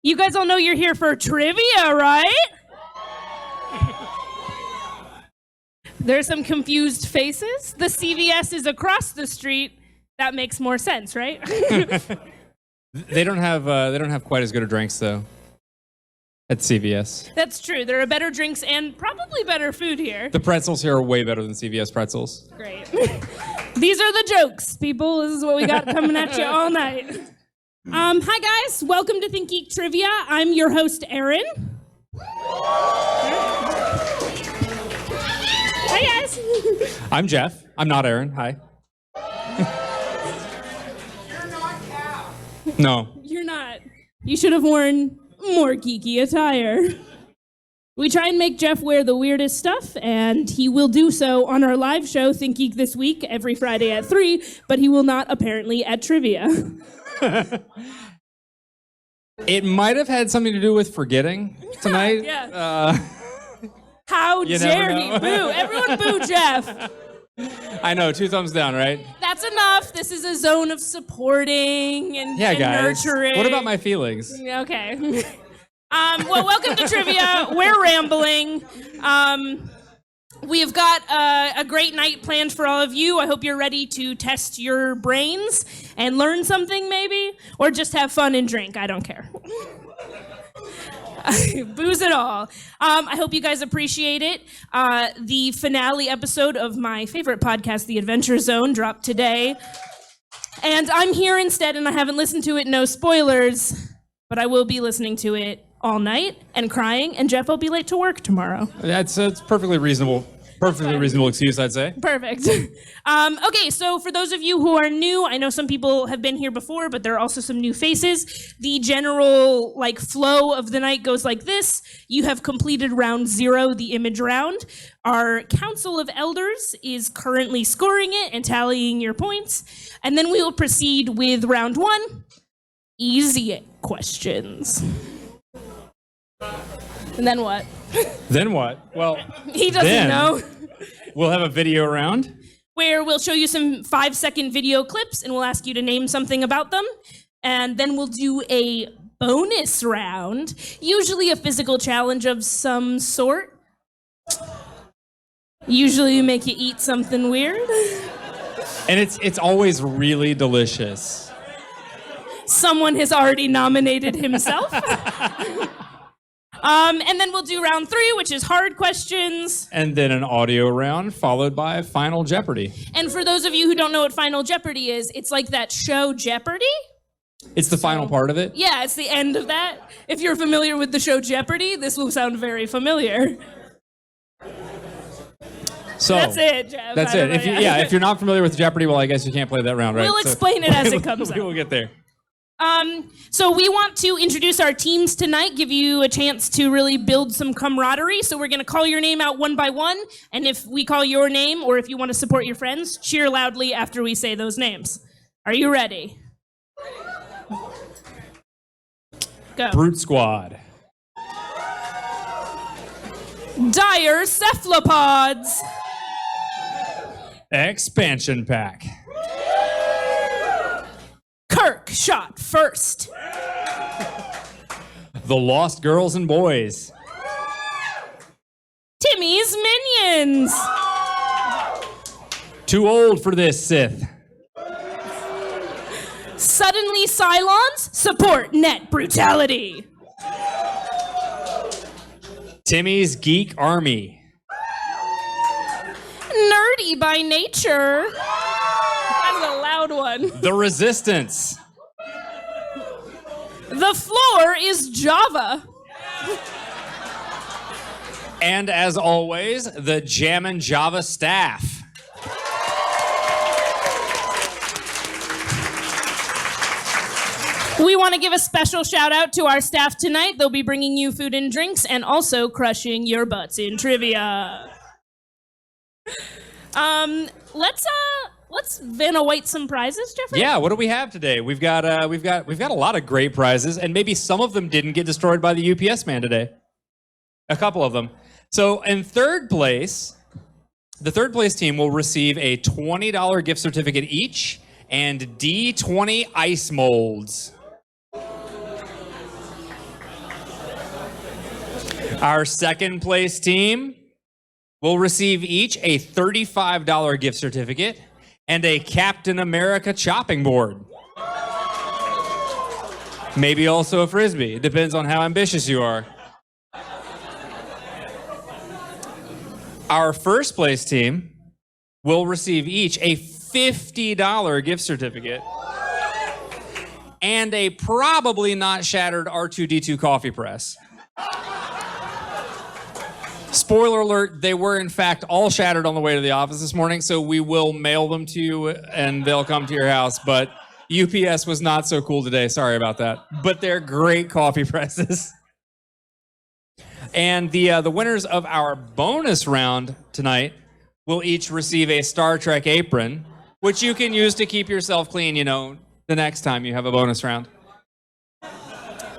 You guys all know you're here for trivia, right? There's some confused faces. The CVS is across the street. That makes more sense, right? They don't have quite as good of drinks though. At CVS. That's true. There are better drinks and probably better food here. The pretzels here are way better than CVS pretzels. Great. These are the jokes, people. This is what we got coming at you all night. Hi guys, welcome to ThinkGeek Trivia. I'm your host, Erin. Hi guys. I'm Jeff. I'm not Erin. Hi. You're not Cal. No. You're not. You should have worn more geeky attire. We try and make Jeff wear the weirdest stuff, and he will do so on our live show, ThinkGeek This Week, every Friday at 3, but he will not apparently at trivia. It might have had something to do with forgetting tonight. Yeah. How dare he? Boo. Everyone boo Jeff. I know, 2 thumbs down, right? That's enough. This is a zone of supporting and, Yeah, guys. nurturing. What about my feelings? Okay. Well, welcome to Trivia. We're rambling. We have got a great night planned for all of you. I hope you're ready to test your brains and learn something maybe, or just have fun and drink. I don't care. Booze it all. I hope you guys appreciate it. The finale episode of my favorite podcast, The Adventure Zone, dropped today. And I'm here instead, and I haven't listened to it, no spoilers, but I will be listening to it all night and crying, and Jeff will be late to work tomorrow. That's perfectly reasonable. Perfectly reasonable excuse, I'd say. Perfect. Okay, so for those of you who are new, I know some people have been here before, but there are also some new faces. The general flow of the night goes like this. You have completed round 0, the image round. Our Council of Elders is currently scoring it and tallying your points. And then we will proceed with round 1, easy questions. And then what? Then what? Well, he doesn't know. We'll have a video round where we'll show you some 5-second video clips and we'll ask you to name something about them. And then we'll do a bonus round, usually a physical challenge of some sort. Usually make you eat something weird. And it's always really delicious. Someone has already nominated himself. And then we'll do round 3, which is hard questions. And then an audio round followed by Final Jeopardy. And for those of you who don't know what Final Jeopardy is, it's like that show Jeopardy. It's the final part of it? Yeah, it's the end of that. If you're familiar with the show Jeopardy, this will sound very familiar. So that's it, Jeff. That's it. If you're not familiar with Jeopardy, well, I guess you can't play that round, right? We'll explain it as it comes up. We will get there. So we want to introduce our teams tonight, give you a chance to really build some camaraderie. So we're going to call your name out one by one. And if we call your name, or if you want to support your friends, cheer loudly after we say those names. Are you ready? Go. Brute Squad. Dire Cephalopods. Expansion Pack. Kirk shot first. The Lost Girls and Boys. Timmy's Minions. Too old for this, Sith. Suddenly Cylons support net brutality. Timmy's Geek Army. Nerdy by nature. That's a loud one. The Resistance. The floor is Java. And as always, the Jammin Java staff. We want to give a special shout out to our staff tonight. They'll be bringing you food and drinks and also crushing your butts in trivia. Let's Vanna White some prizes, Jeffrey. Yeah, what do we have today? We've got a lot of great prizes, and maybe some of them didn't get destroyed by the UPS man today. A couple of them. So in third place, the third place team will receive a $20 gift certificate each and D20 ice molds. Our second place team will receive each a $35 gift certificate and a Captain America chopping board. Maybe also a Frisbee. It depends on how ambitious you are. Our first place team will receive each a $50 gift certificate and a probably not shattered R2-D2 coffee press. Spoiler alert, they were in fact all shattered on the way to the office this morning, so we will mail them to you and they'll come to your house, but UPS was not so cool today, sorry about that. But they're great coffee presses. And the winners of our bonus round tonight will each receive a Star Trek apron, which you can use to keep yourself clean, you know, the next time you have a bonus round.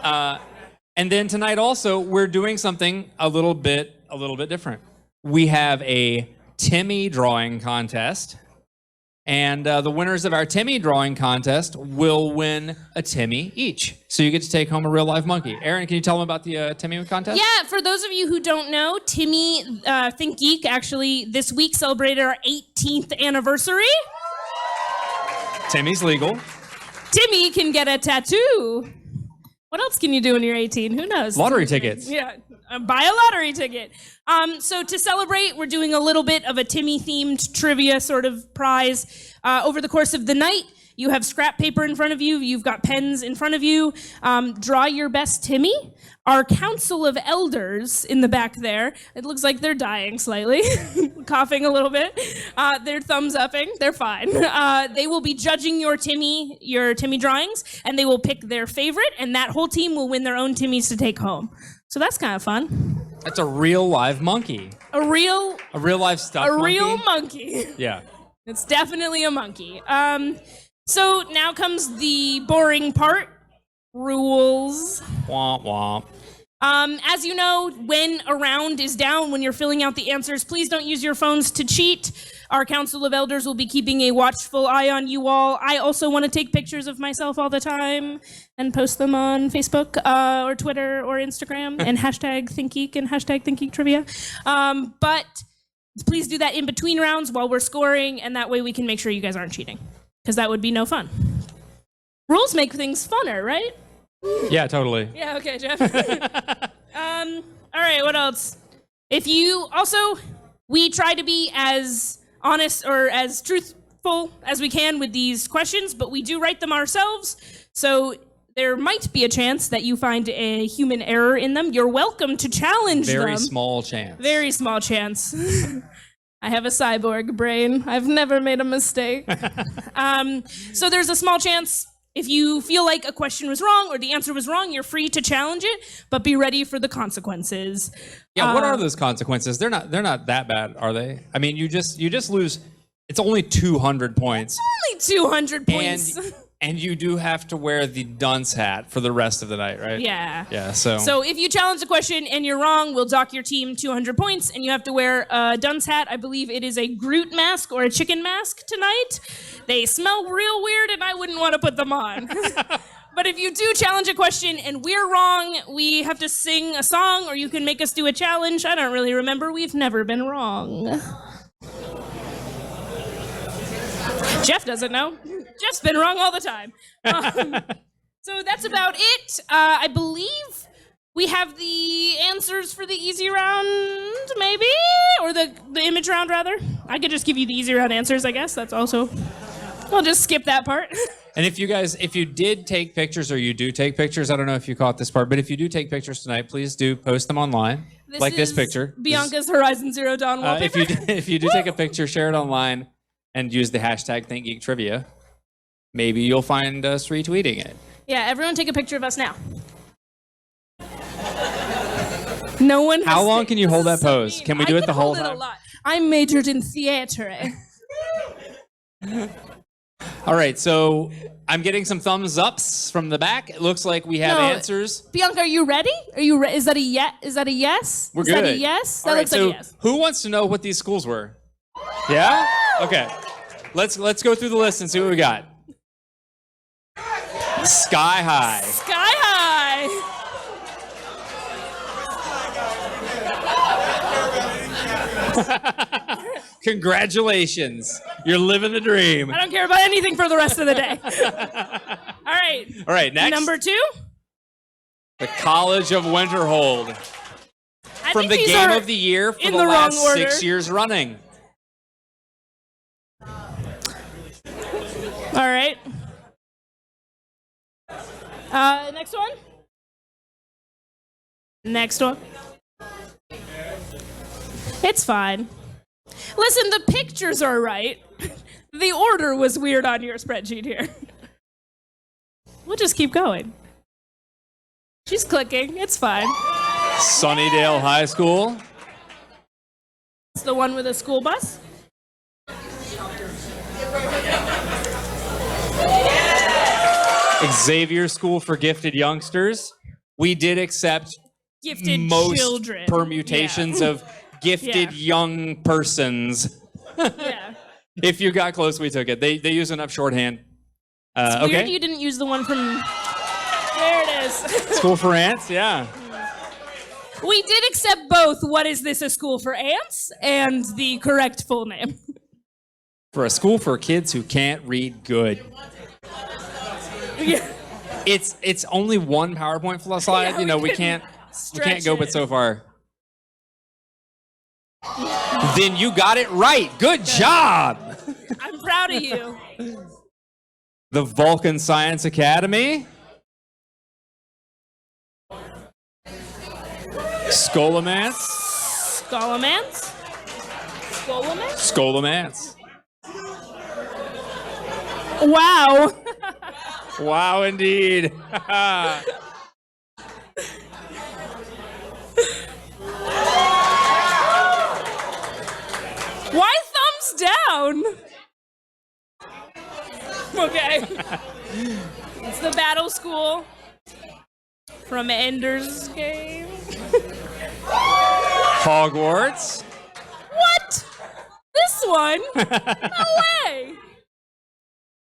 And then tonight also, we're doing something a little bit different. We have a Timmy drawing contest. And the winners of our Timmy drawing contest will win a Timmy each. So you get to take home a real live monkey. Aaron, can you tell them about the Timmy contest? Yeah, for those of you who don't know, Timmy, ThinkGeek, actually this week celebrated our 18th anniversary. Timmy's legal. Timmy can get a tattoo. What else can you do when you're 18? Who knows? Lottery tickets. Yeah, buy a lottery ticket. So to celebrate, we're doing a little bit of a Timmy-themed trivia sort of prize. Over the course of the night, you have scrap paper in front of you. You've got pens in front of you. Draw your best Timmy. Our Council of Elders in the back there, it looks like they're dying slightly, coughing a little bit. They're thumbs-upping. They're fine. They will be judging your Timmy drawings, and they will pick their favorite, and that whole team will win their own Timmys to take home. So that's kind of fun. That's a real live monkey. A real live stuffed monkey? A real monkey. Yeah. It's definitely a monkey. So now comes the boring part. Rules. Womp womp. As you know, when a round is down, when you're filling out the answers, please don't use your phones to cheat. Our Council of Elders will be keeping a watchful eye on you all. I also want to take pictures of myself all the time and post them on Facebook or Twitter or Instagram and hashtag ThinkGeek and hashtag ThinkGeek Trivia. But please do that in between rounds while we're scoring, and that way we can make sure you guys aren't cheating, because that would be no fun. Rules make things funner, right? Yeah, totally. Yeah, okay, Jeff. All right, what else? We try to be as honest or as truthful as we can with these questions, but we do write them ourselves, so there might be a chance that you find a human error in them. You're welcome to challenge them. Very small chance. Very small chance. I have a cyborg brain. I've never made a mistake. So there's a small chance. If you feel like a question was wrong or the answer was wrong, you're free to challenge it, but be ready for the consequences. Yeah, what are those consequences? They're not that bad, are they? I mean, you just lose. It's only 200 points. Only 200 points. And you do have to wear the dunce hat for the rest of the night, right? Yeah. Yeah, so if you challenge a question and you're wrong, we'll dock your team 200 points, and you have to wear a dunce hat. I believe it is a Groot mask or a chicken mask tonight. They smell real weird, and I wouldn't want to put them on. But if you do challenge a question and we're wrong, we have to sing a song, or you can make us do a challenge. I don't really remember. We've never been wrong. Jeff doesn't know. Jeff's been wrong all the time. So that's about it. I believe we have the answers for the easy round, maybe? Or the image round, rather. I could just give you the easy round answers, I guess. That's also... I'll just skip that part. And if you did take pictures, or you do take pictures, I don't know if you caught this part, but if you do take pictures tonight, please do post them online. This picture. Bianca's Horizon Zero Dawn wallpaper. If you do take a picture, share it online and use the hashtag ThinkGeekTrivia. Maybe you'll find us retweeting it. Yeah, everyone take a picture of us now. No one. How long can you hold that pose? Can we do it the whole time? I can hold it a lot. I'm majored in theater. All right, so I'm getting some thumbs ups from the back. It looks like we have answers. Bianca, are you ready? Is that a yes? Is that a yes? We're good. Is that a yes? That looks like a yes. Who wants to know what these schools were? Yeah? Okay. Let's go through the list and see what we got. Sky High. Sky High. Congratulations. You're living the dream. I don't care about anything for the rest of the day. All right. All right, next. Number 2. The College of Winterhold. From the Game of the Year for the last 6 years running. All right. Next one. Next one. It's fine. Listen, the pictures are right. The order was weird on your spreadsheet here. We'll just keep going. She's clicking. It's fine. Sunnydale High School. It's the one with a school bus. Xavier School for Gifted Youngsters. We did accept Gifted most children. permutations of gifted young persons. Yeah. If you got close, we took it. They use enough shorthand. It's okay. weird you didn't use the one from... There it is. School for Ants, yeah. We did accept both What Is This, a School for Ants? And the correct full name. For a school for kids who can't read good. Yeah. It's only one PowerPoint slide. Yeah, you know, we can't go but so far. Then you got it right. Good job. I'm proud of you. The Vulcan Science Academy. Skolamance. Skolamance? Skolamance. Wow. Wow, indeed. Why thumbs down? Okay. It's the Battle School from Ender's Game. Hogwarts. What? This one? No way.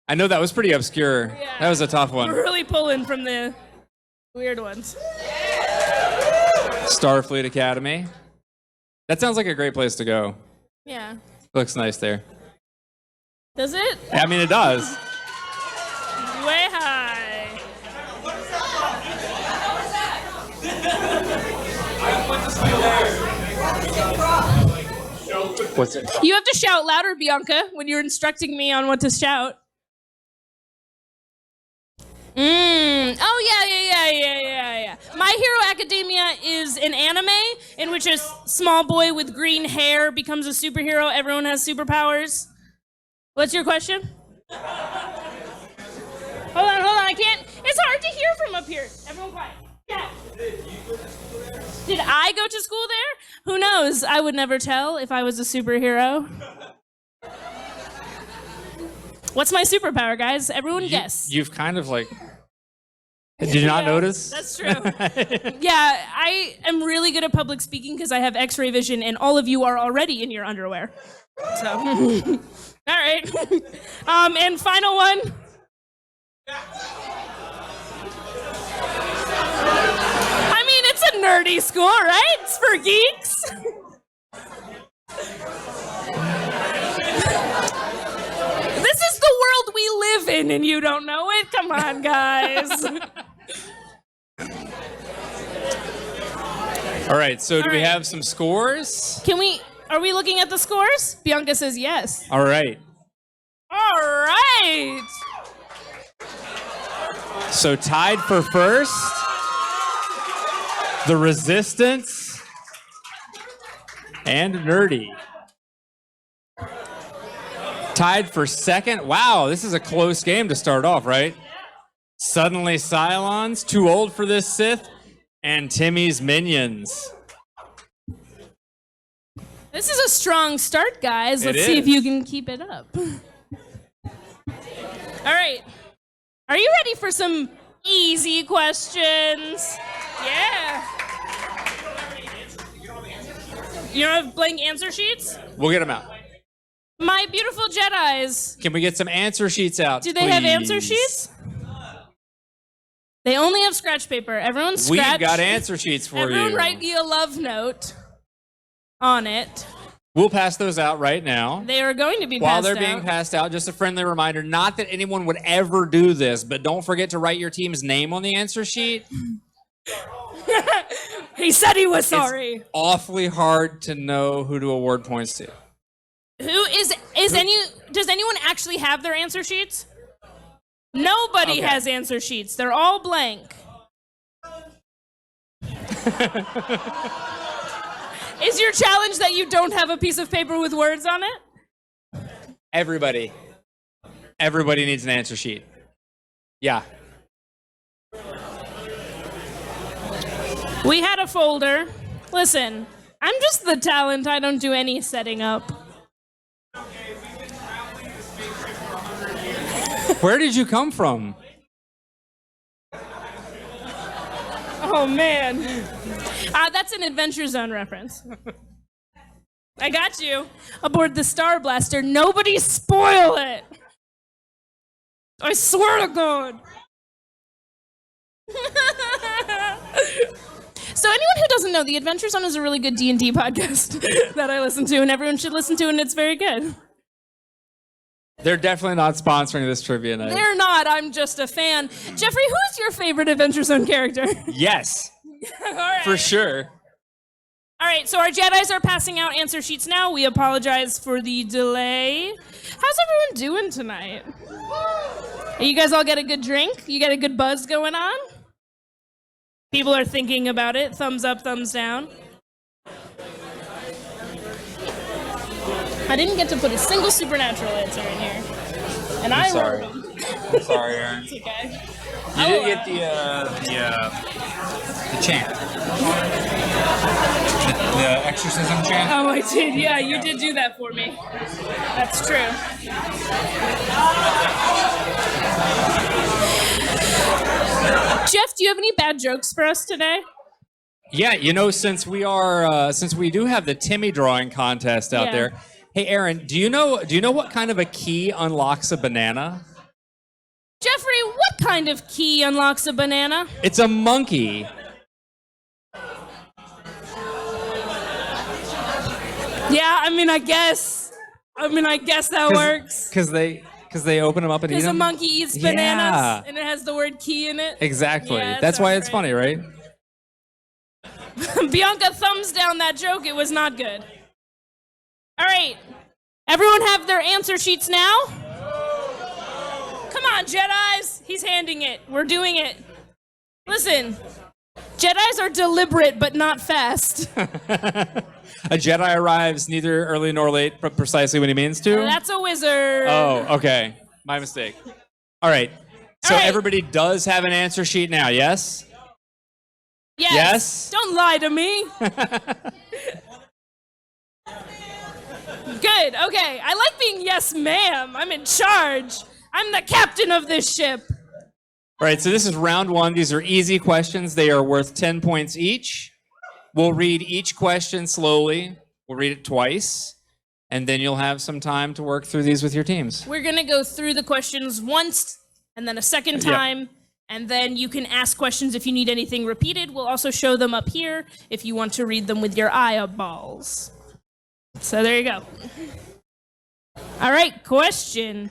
I know that was pretty obscure. Yeah. That was a tough one. We're really pulling from the weird ones. Starfleet Academy. That sounds like a great place to go. Yeah. Looks nice there. Does it? I mean, it does. Way high. What's it? You have to shout louder, Bianca, when you're instructing me on what to shout. Oh, yeah. My Hero Academia is an anime in which a small boy with green hair becomes a superhero. Everyone has superpowers. What's your question? Hold on. I can't. It's hard to hear from up here. Everyone quiet. Yeah. Did I go to school there? Who knows? I would never tell if I was a superhero. What's my superpower, guys? Everyone guess. You've kind of like... Did you not notice? That's true. Yeah, I am really good at public speaking because I have X-ray vision, and all of you are already in your underwear. So, all right. And final one. I mean, it's a nerdy school, right? It's for geeks. This is the world we live in, and you don't know it? Come on, guys. All right, so do we have some scores? Are we looking at the scores? Bianca says yes. All right. All right. So tied for first, the Resistance and Nerdy. Tied for second. Wow, this is a close game to start off, right? Suddenly Cylons, Too Old for This Sith, and Timmy's Minions. This is a strong start, guys. Let's see if you can keep it up. All right. Are you ready for some easy questions? Yeah. You don't have blank answer sheets? We'll get them out. My beautiful Jedis. Can we get some answer sheets out, Do they have answer sheets? They only have scratch paper. Everyone scratch. We've got answer sheets for you. Everyone write me a love note on it. We'll pass those out right now. They are going to be While passed they're out. being passed out, just a friendly reminder, not that anyone would ever do this, but don't forget to write your team's name on the answer sheet. He said he was sorry. It's awfully hard to know who to award points to. Does anyone actually have their answer sheets? Nobody Okay. has answer sheets. They're all blank. Is your challenge that you don't have a piece of paper with words on it? Everybody needs an answer sheet. Yeah. We had a folder. Listen, I'm just the talent. I don't do any setting up. Where did you come from? Oh, man. That's an Adventure Zone reference. I got you. Aboard the Star Blaster. Nobody spoil it. I swear to God. So anyone who doesn't know, the Adventure Zone is a really good D&D podcast that I listen to, and everyone should listen to, and it's very good. They're definitely not sponsoring this trivia night. They're not. I'm just a fan. Jeffrey, who is your favorite Adventure Zone character? Yes, All right. for sure. All right, so our Jedis are passing out answer sheets now. We apologize for the delay. How's everyone doing tonight? You guys all get a good drink? You got a good buzz going on? People are thinking about it. Thumbs up, thumbs down. I didn't get to put a single supernatural answer in here. And I sorry. wrote them. I'm sorry, Aaron. It's okay. You did get the chant. The exorcism chant. Oh, I did. Yeah, you did do that for me. That's true. Jeff, do you have any bad jokes for us today? Yeah, you know, since we do have the Timmy drawing contest out Yeah. there. Hey, Aaron, do you know what kind of a key unlocks a banana? Jeffrey, what kind of key unlocks a banana? It's a monkey. Yeah, I guess that works. Because they open them up and eat Because a them. monkey eats bananas, Yeah. and it has the word key in it. Exactly. Yeah, that That's why sounds it's right. funny, right? Bianca thumbs down that joke. It was not good. All right. Everyone have their answer sheets now? Come on, Jedis. He's handing it. We're doing it. Listen, Jedis are deliberate but not fast. A Jedi arrives neither early nor late, but precisely when he means to. That's a wizard. Oh, okay. My mistake. All right. So All right. everybody does have an answer sheet now, yes? Yes. Yes? Don't lie to me. Good. Okay. I like being yes, ma'am. I'm in charge. I'm the captain of this ship. All right, so this is round one. These are easy questions. They are worth 10 points each. We'll read each question slowly. We'll read it twice, and then you'll have some time to work through these with your teams. We're going to go through the questions once and then a second Yeah. time. And then you can ask questions if you need anything repeated. We'll also show them up here if you want to read them with your eyeballs. So there you go. All right, question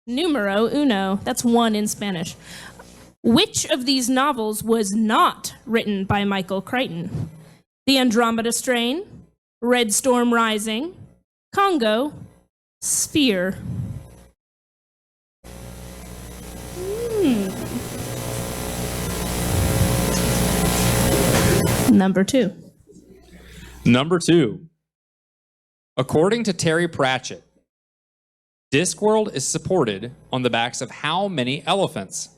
numero uno. That's one in Spanish. Which of these novels was not written by Michael Crichton? The Andromeda Strain, Red Storm Rising, Congo, Sphere. Number two. Number two. According to Terry Pratchett, Discworld is supported on the backs of how many elephants?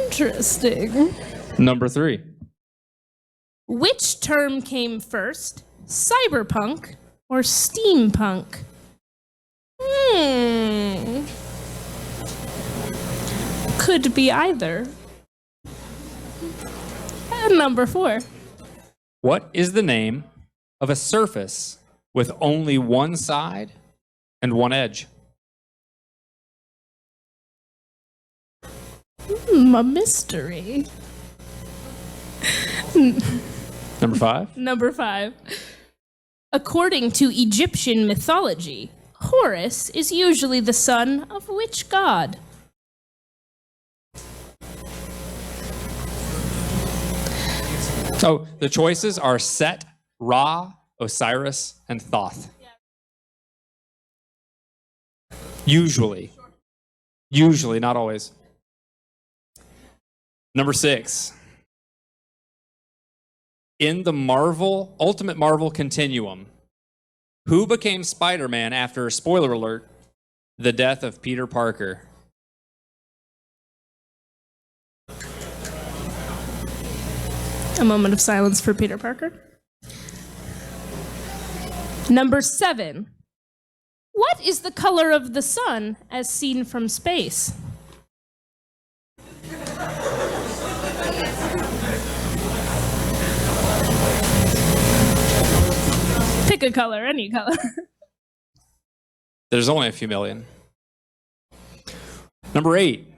Interesting. Number three. Which term came first, cyberpunk or steampunk? Could be either. And number four. What is the name of a surface with only one side and one edge? A mystery. Number 5. Number 5. According to Egyptian mythology, Horus is usually the son of which god? Oh, the choices are Set, Ra, Osiris, and Thoth. Usually. Usually, not always. Number 6. In the Ultimate Marvel continuum, who became Spider-Man after, spoiler alert, the death of Peter Parker? A moment of silence for Peter Parker. Number 7. What is the color of the sun as seen from space? Pick a color, any color. There's only a few million. Number 8.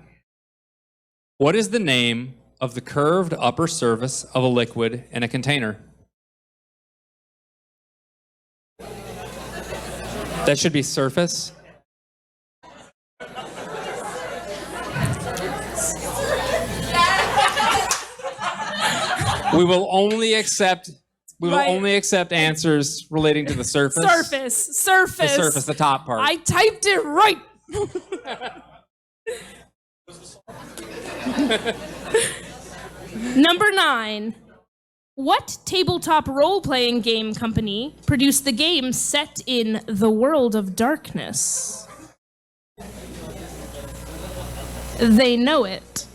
What is the name of the curved upper surface of a liquid in a container? That should be surface. We will only accept answers relating to the surface. Surface. The surface, the top part. I typed it right. Number 9. What tabletop role-playing game company produced the game set in the world of darkness? They know it.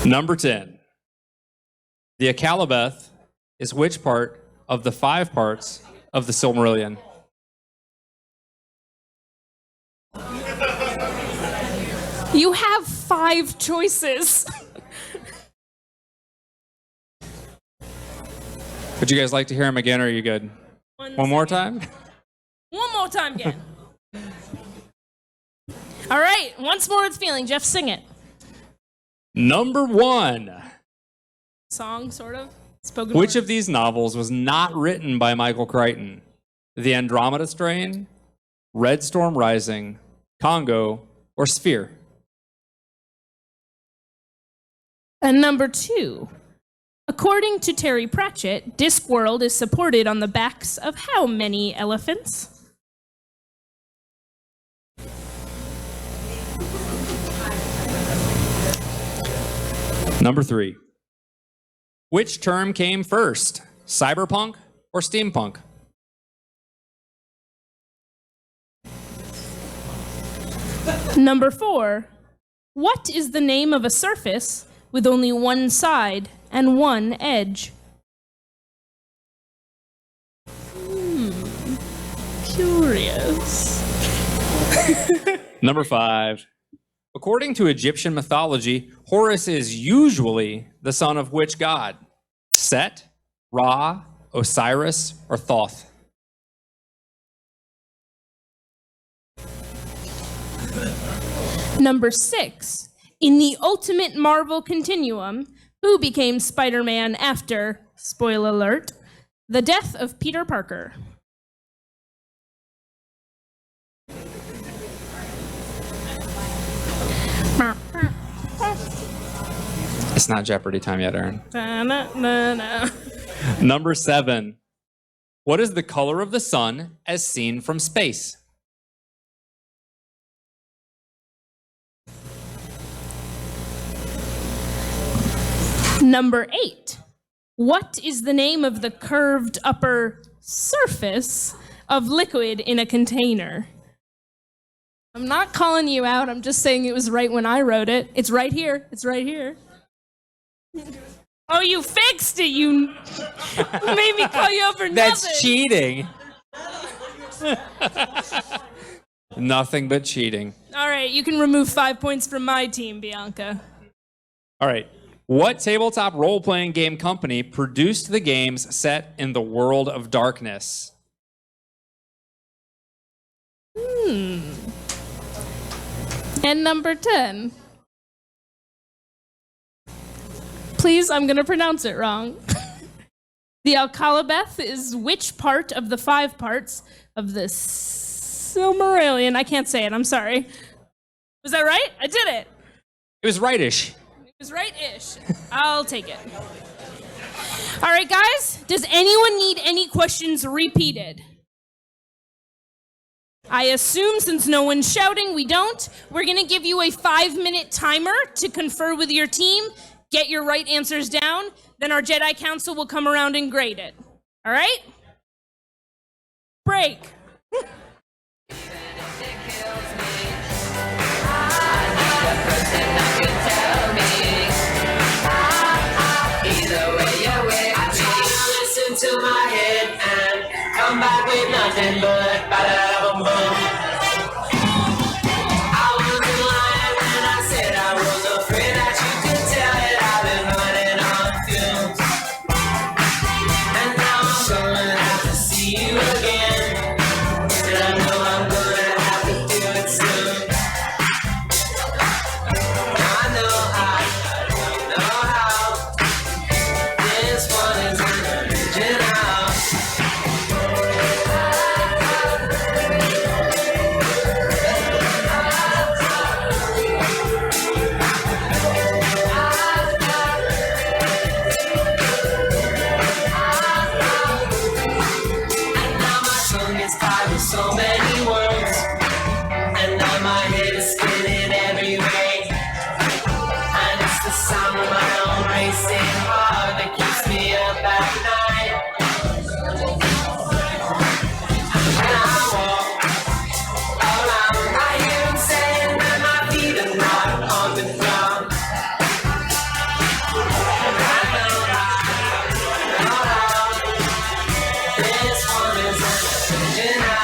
Number 10. The Akalabeth is which part of the 5 parts of the Silmarillion? You have 5 choices. Would you guys like to hear them again, or are you good? One more time? One more time again. All right, once more with feeling. Jeff, sing it. Number 1. Song, sort of? Spoken Which word. of these novels was not written by Michael Crichton? The Andromeda Strain, Red Storm Rising, Congo, or Sphere? And number 2. According to Terry Pratchett, Discworld is supported on the backs of how many elephants? Number 3. Which term came first, cyberpunk or steampunk? Number 4. What is the name of a surface with only one side and one edge? Curious. Number 5. According to Egyptian mythology, Horus is usually the son of which god? Set, Ra, Osiris, or Thoth? Number 6. In the Ultimate Marvel continuum, who became Spider-Man after, spoiler alert, the death of Peter Parker? It's not Jeopardy time yet, Aaron. Na-na-na-na. Number 7. What is the color of the sun as seen from space? Number 8. What is the name of the curved upper surface of liquid in a container? I'm not calling you out. I'm just saying it was right when I wrote it. It's right here. It's right here. Oh, you fixed it. You made me call you up for nothing. That's cheating. Nothing but cheating. All right, you can remove 5 points from my team, Bianca. All right. What tabletop role-playing game company produced the games set in the world of darkness? And number 10. Please, I'm gonna pronounce it wrong. The Alcalabeth is which part of the 5 parts of the Silmarillion? I can't say it, I'm sorry. Was that right? I did it. It was rightish. It was right-ish. I'll take it. All right, guys, does anyone need any questions repeated? I assume since no one's shouting, we don't. We're gonna give you a 5-minute timer to confer with your team, get your right answers down, then our Jedi Council will come around and grade it. All right? Break. To my head and come back with nothing but ba-da-da-bum-bum. I wasn't lying when I said I was afraid that you could tell that I've been running on fumes. And now I'm gonna have to see you again, and I know I'm gonna have to do it soon. I know how this one is so many words, and now my head is spinning every way, and it's the sound of my own racing heart that keeps me up at night. When I walk around, I hear them saying that my feet are not on the ground. I know this one is an out.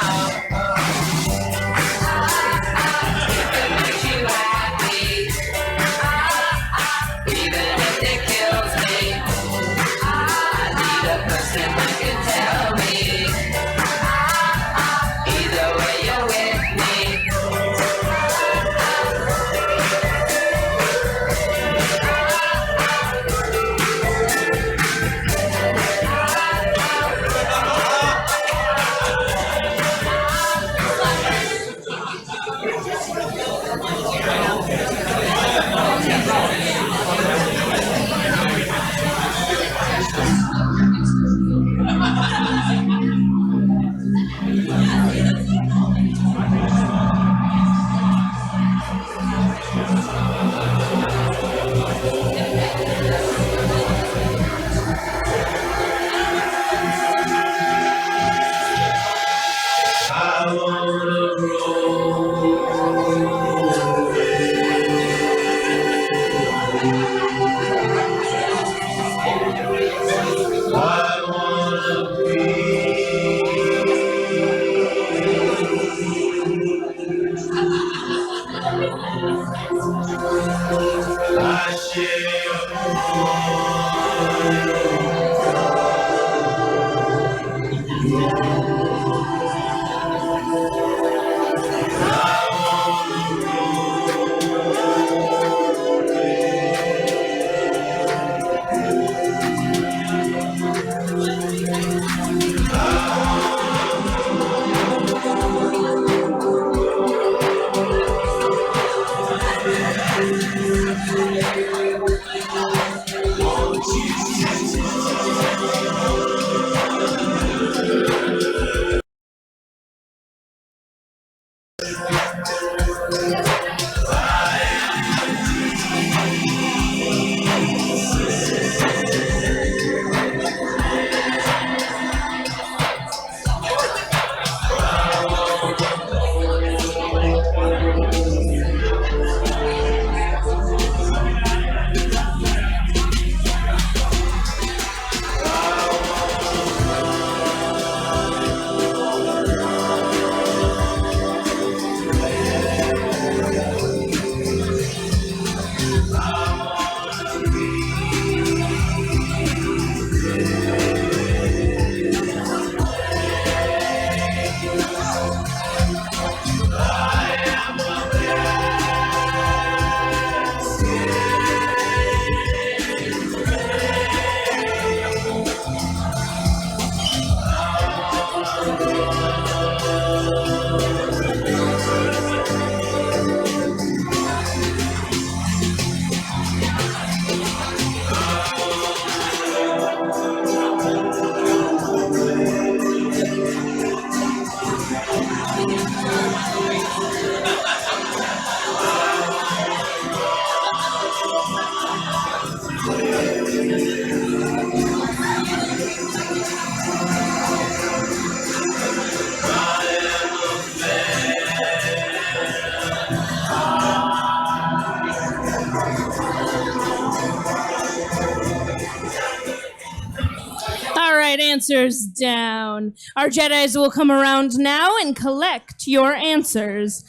answers down. Our Jedis will come around now and collect your answers.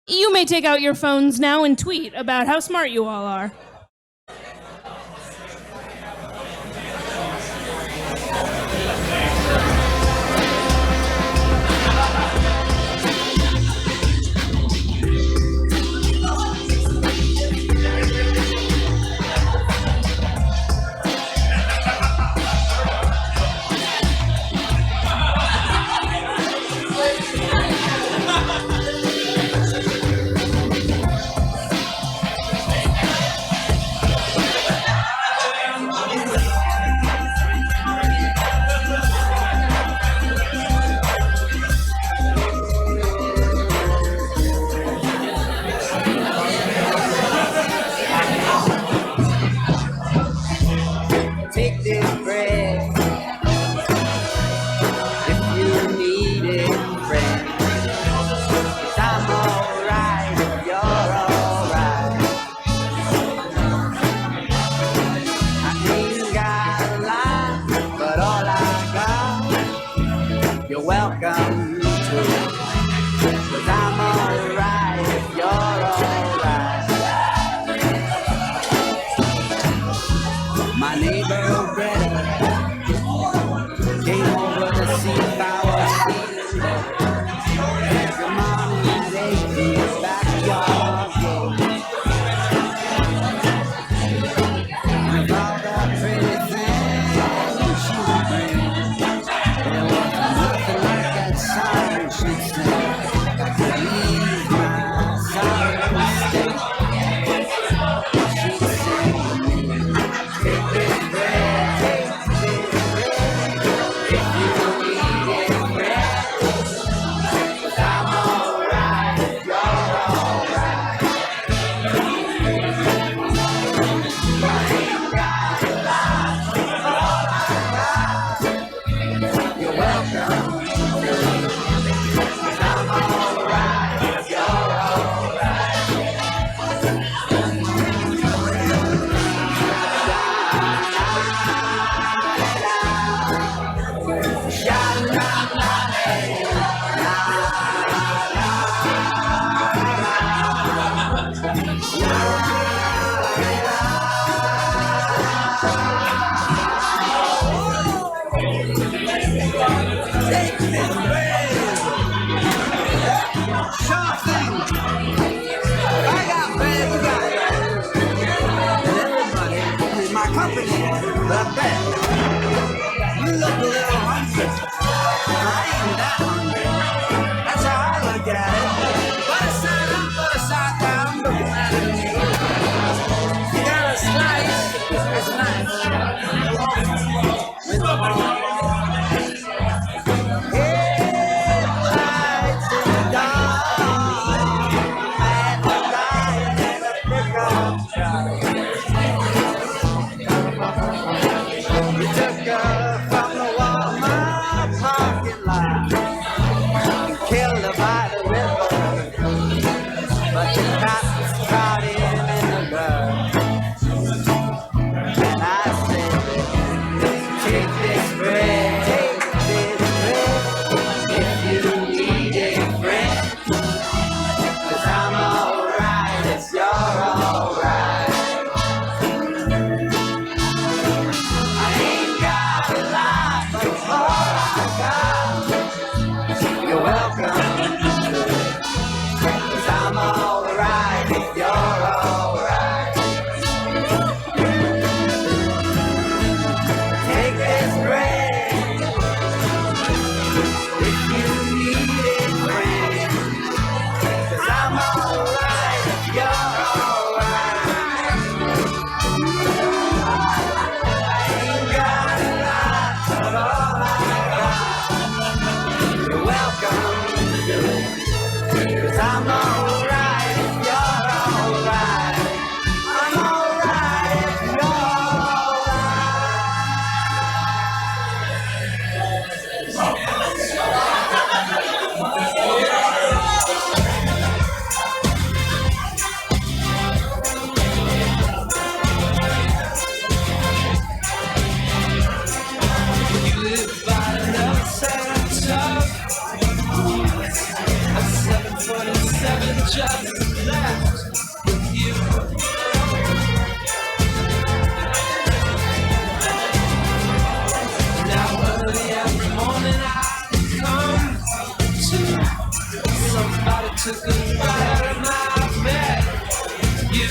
You may take out your phones now and tweet about how smart you all are. Take this bread if you need it, friend. 'Cause I'm alright if you're alright. I ain't got a lot, but all I got, you're welcome to. 'Cause I'm alright if you're alright. My neighbor Greta came over to see if I was feeling better. Your mom had ached in the backyard gate. With all the pretty things she would bring, there was nothing like that song she'd sing. That could ease my sorrow state. She'd sing to me, take this bread, take this bread, if you need it, bread. 'Cause I'm alright if you're alright. I ain't got a lot, but all I got, you're welcome to. 'Cause I'm alright if you're alright. Take this bread. Sure thing. I got bread, you got it. And everybody is my company, but I bet you look a little hungry. I ain't that hungry. That's how I look at it. Put a side up, put a side down, looking at it. You got a slice, that's nice. With the headlights in the dark, and the light and the pickup truck. We took her from the Walmart parking lot and killed her by the river, but the cops caught him in the rug. And I said, take this bread. just left with you. Now early every morning I come to. Somebody took a bite out of my bed. You.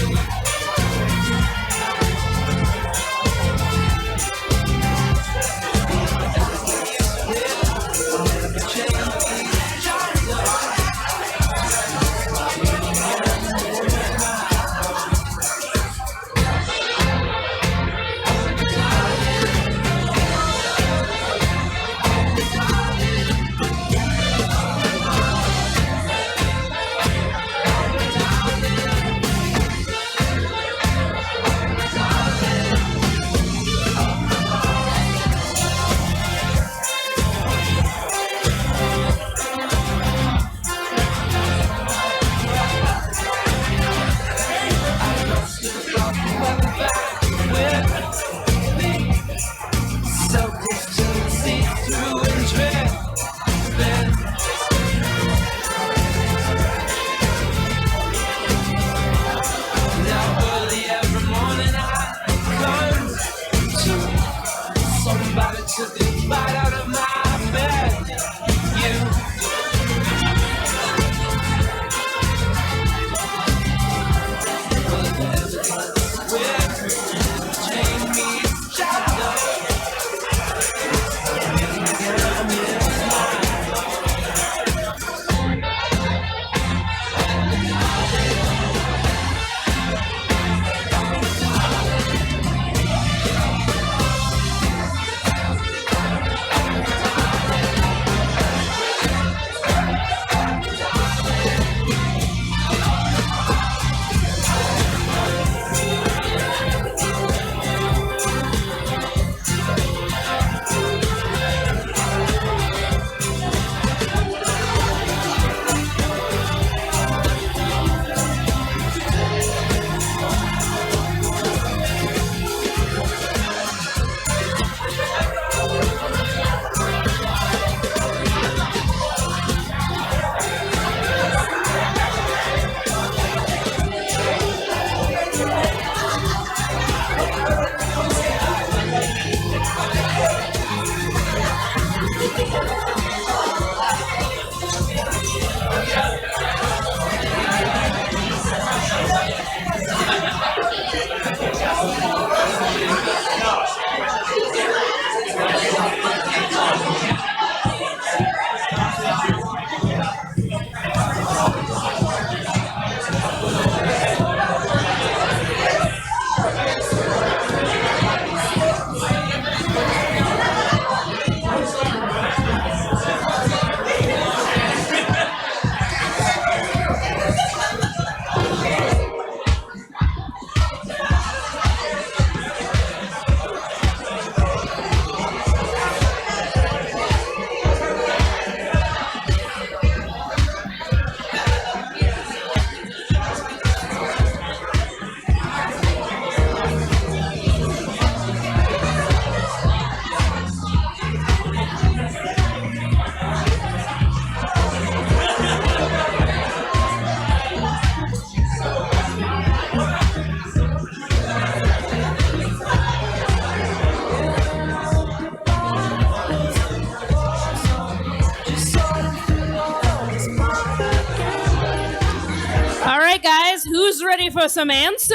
Who's ready for some answers?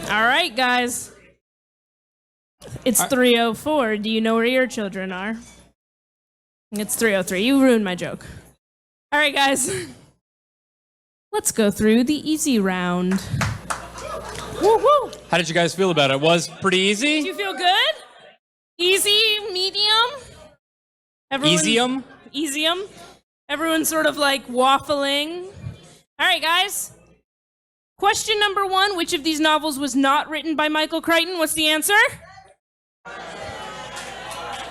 All right, guys. It's 3:04. Do you know where your children are? It's 3:03. You ruined my joke. All right, guys. Let's go through the easy round. Woo-hoo. How did you guys feel about it? It was pretty easy? Do you feel good? Easy, medium? Easium? Easium. Everyone's sort of like waffling. All right, guys. Question number 1, which of these novels was not written by Michael Crichton? What's the answer?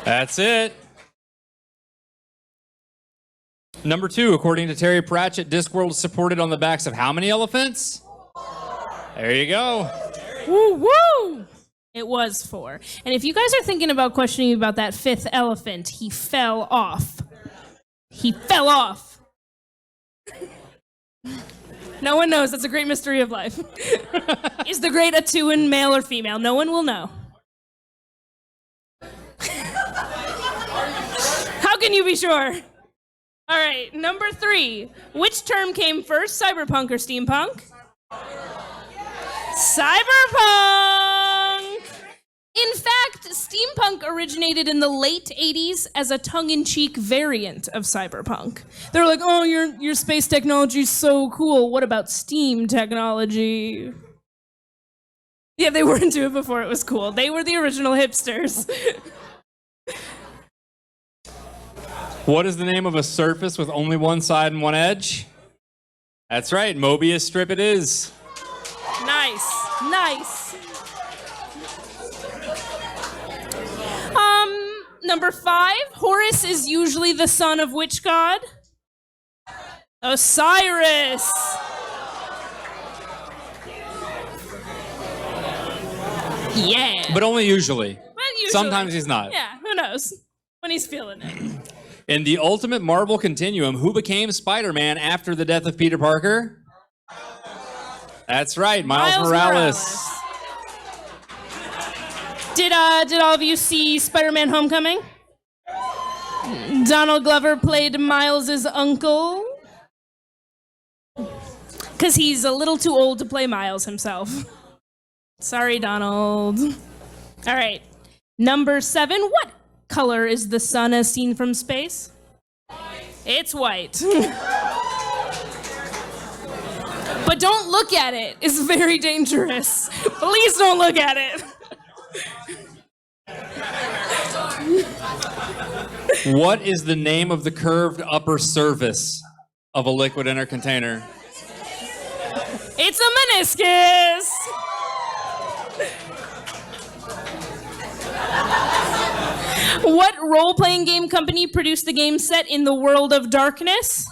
That's it. Number 2, according to Terry Pratchett, Discworld is supported on the backs of how many elephants? There you go. Woo woo! It was 4. And if you guys are thinking about questioning about that 5th elephant, he fell off He fell off. No one knows. That's a great mystery of life. Is the great Atuan male or female? No one will know. How can you be sure? All right, number 3. Which term came first, cyberpunk or steampunk? Cyberpunk! In fact, steampunk originated in the late 80s as a tongue-in-cheek variant of cyberpunk. They were like, oh, your space technology is so cool. What about steam technology? Yeah, they were into it before it was cool. They were the original hipsters. What is the name of a surface with only one side and one edge? That's right, Mobius strip it is. Nice. Number 5, Horus is usually the son of which god? Osiris. Yeah. But only usually. Well, usually. Sometimes he's not. Yeah, who knows? When he's feeling it. In the Ultimate Marvel Continuum, who became Spider-Man after the death of Peter Parker? That's right, Miles Morales. Did all of you see Spider-Man Homecoming? Donald Glover played Miles' uncle. Because he's a little too old to play Miles himself. Sorry, Donald. All right. Number 7, what color is the sun as seen from space? It's white. But don't look at it. It's very dangerous. Please don't look at it. What is the name of the curved upper surface of a liquid inner container? It's a meniscus. What role-playing game company produced the game set in the world of darkness?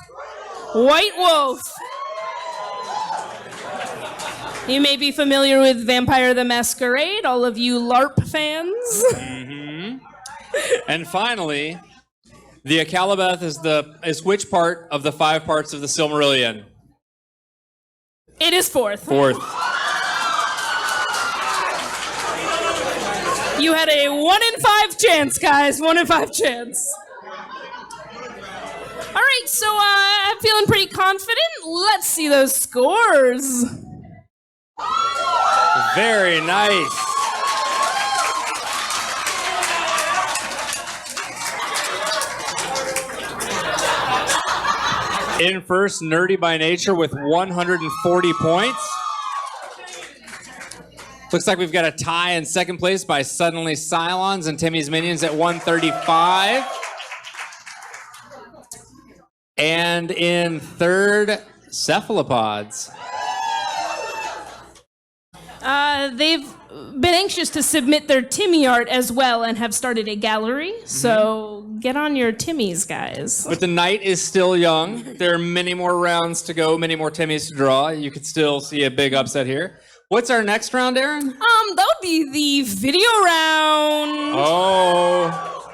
White Wolf. You may be familiar with Vampire the Masquerade, all of you LARP fans. Mm-hmm. And finally, the Akalabeth is which part of the 5 parts of the Silmarillion? It is 4th. 4th. You had a 1 in 5 chance, guys. 1 in 5 chance. All right, so I'm feeling pretty confident. Let's see those scores. Very nice. In first, Nerdy by Nature with 140 points. Looks like we've got a tie in second place by Suddenly Cylons and Timmy's Minions at 135. And in third, Cephalopods. They've been anxious to submit their Timmy art as well and have started a gallery. So get on your Timmys, guys. But the night is still young. There are many more rounds to go, many more Timmys to draw. You could still see a big upset here. What's our next round, Aaron? That would be the video round. Oh.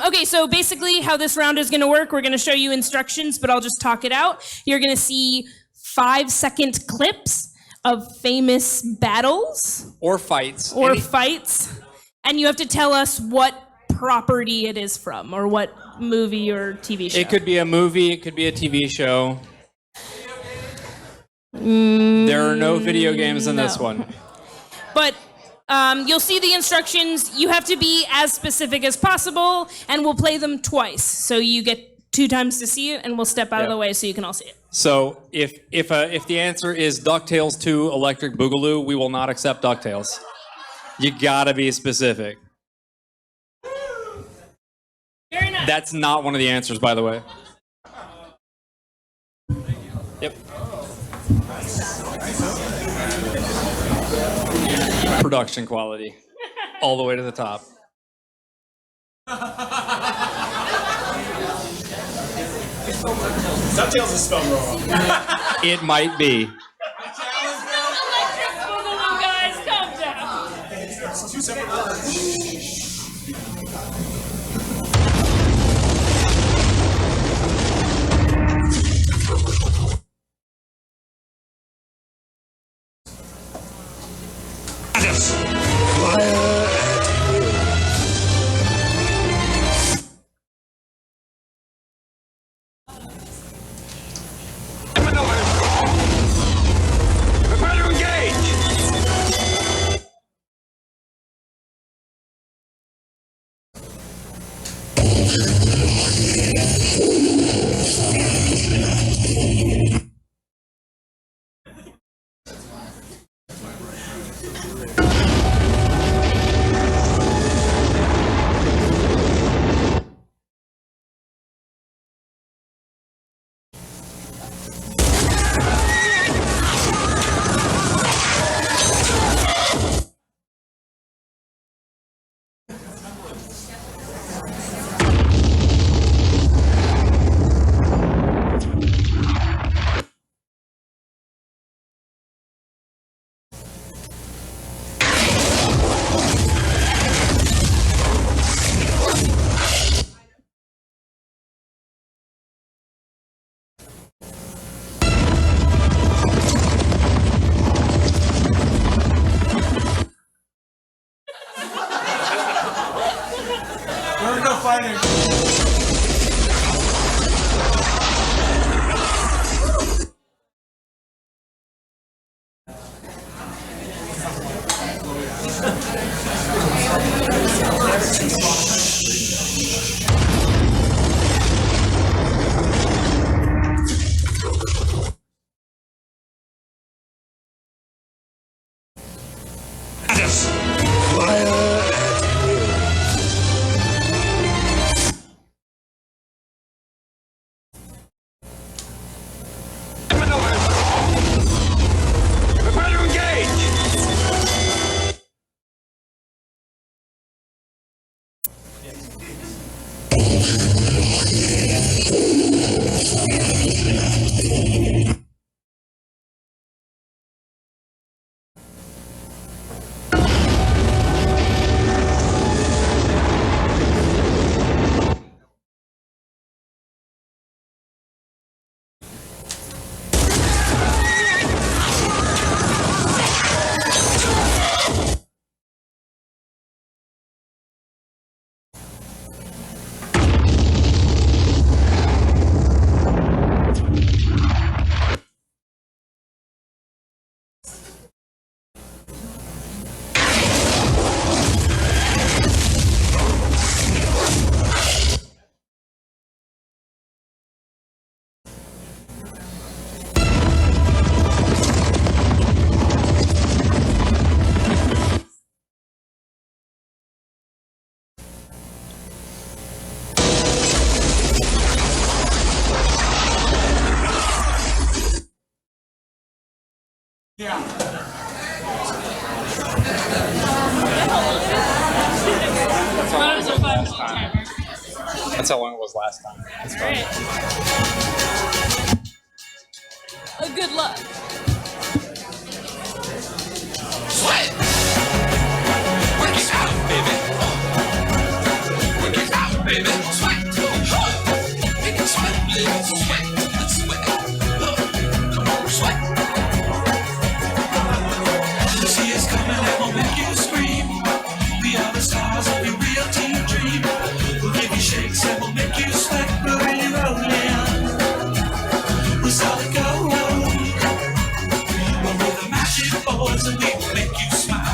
Okay, so basically how this round is going to work, we're going to show you instructions, but I'll just talk it out. You're going to see 5-second clips of famous battles. Or fights. Or fights. And you have to tell us what property it is from, or what movie or TV show. It could be a movie, it could be a TV show. There are no video games in this one. But you'll see the instructions. You have to be as specific as possible, and we'll play them twice. So you get 2 times to see it, and we'll step out of the way so you can all see it. So if the answer is DuckTales 2 Electric Boogaloo, we will not accept DuckTales. You gotta be specific. Very nice. That's not one of the answers, by the way. Yep. Production quality. All the way to the top. DuckTales is spelled wrong. It might be. Electric Boogaloo, guys, calm down. It's 2 separate words. just fire at will. Prepare to engage! Where we go fighting? Just fire at will. Prepare to engage! Yeah. That's how long it was last time. That's fine. Good luck. Sweat! Work it out, baby. Work it out, baby. Sweat. Make it sweat, let's sweat. Let's sweat. Come on, sweat. See us coming and we'll make you scream. We are the stars of your real team dream. We'll give you shakes and we'll make you sweat. We're really rolling. We're solid gold. Well, we're the magic boys and we will make you smile.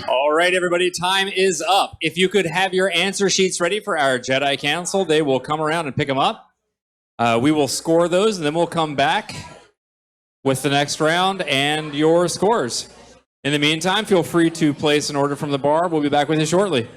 All right, everybody, time is up. If you could have your answer sheets ready for our Jedi Council, they will come around and pick them up. We will score those, and then we'll come back with the next round and your scores. In the meantime, feel free to place an order from the bar. We'll be back with you shortly.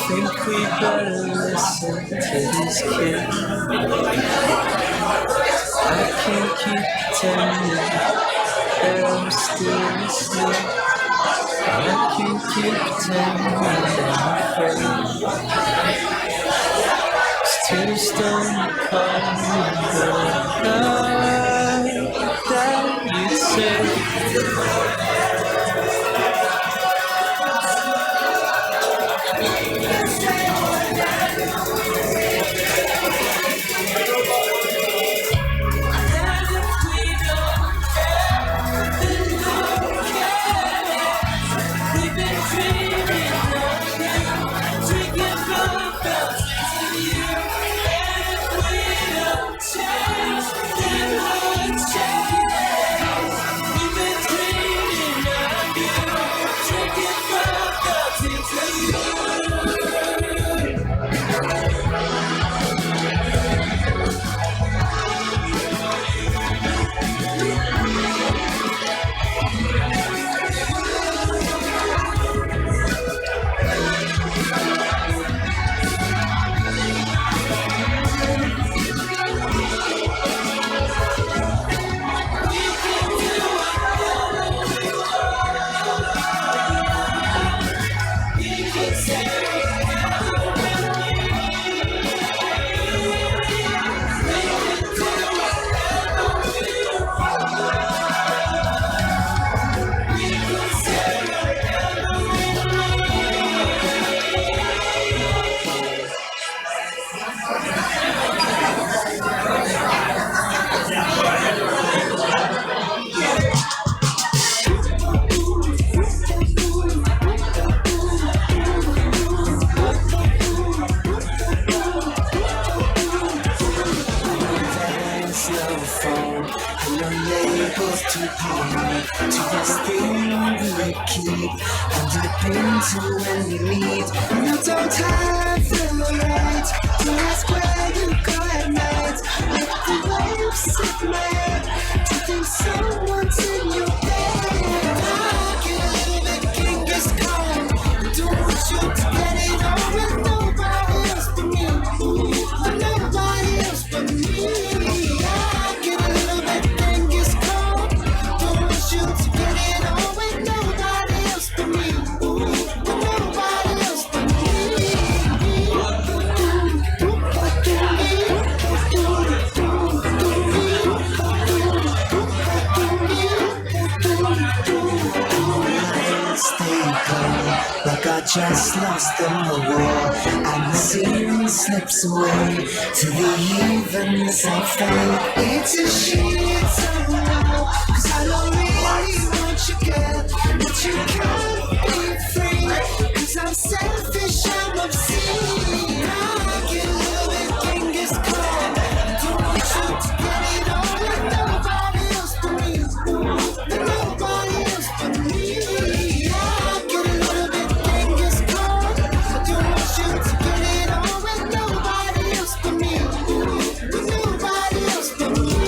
think we better listen to these kids. I can't keep pretending that I'm still asleep. I can't keep pretending that I'm afraid. It's too stone to call me the night that you'd say. Just lost in the war, and the scene slips away to the heathens of fate. It's a shame it's so low, 'cause I don't really want you, girl, but you can't be free, 'cause I'm selfish, I'm obscene. I get a little bit Genghis Khan, don't want you to get it on with nobody else but me, with nobody else but me.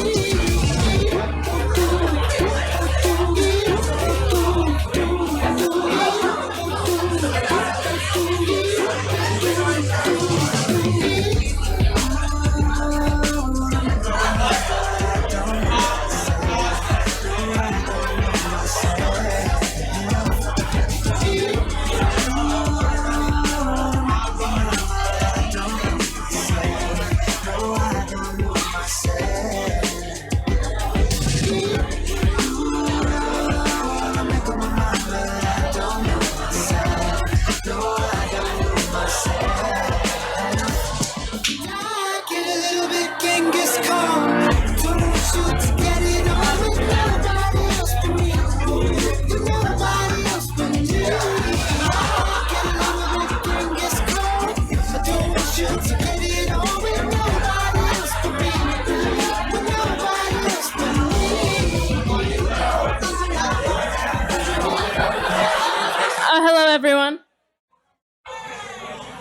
Hello, everyone.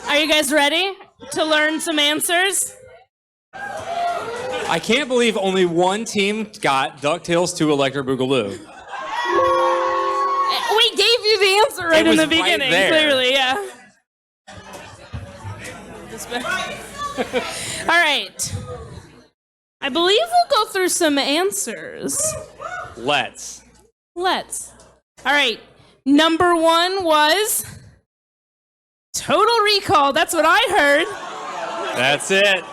Are you guys ready to learn some answers? I can't believe only one team got DuckTales 2 Electric Boogaloo. We gave you the the answer right in was the right beginning, there. clearly, yeah. All right. I believe we'll go through some answers. Let's. All right. Number 1 was Total Recall. That's what I heard. That's it.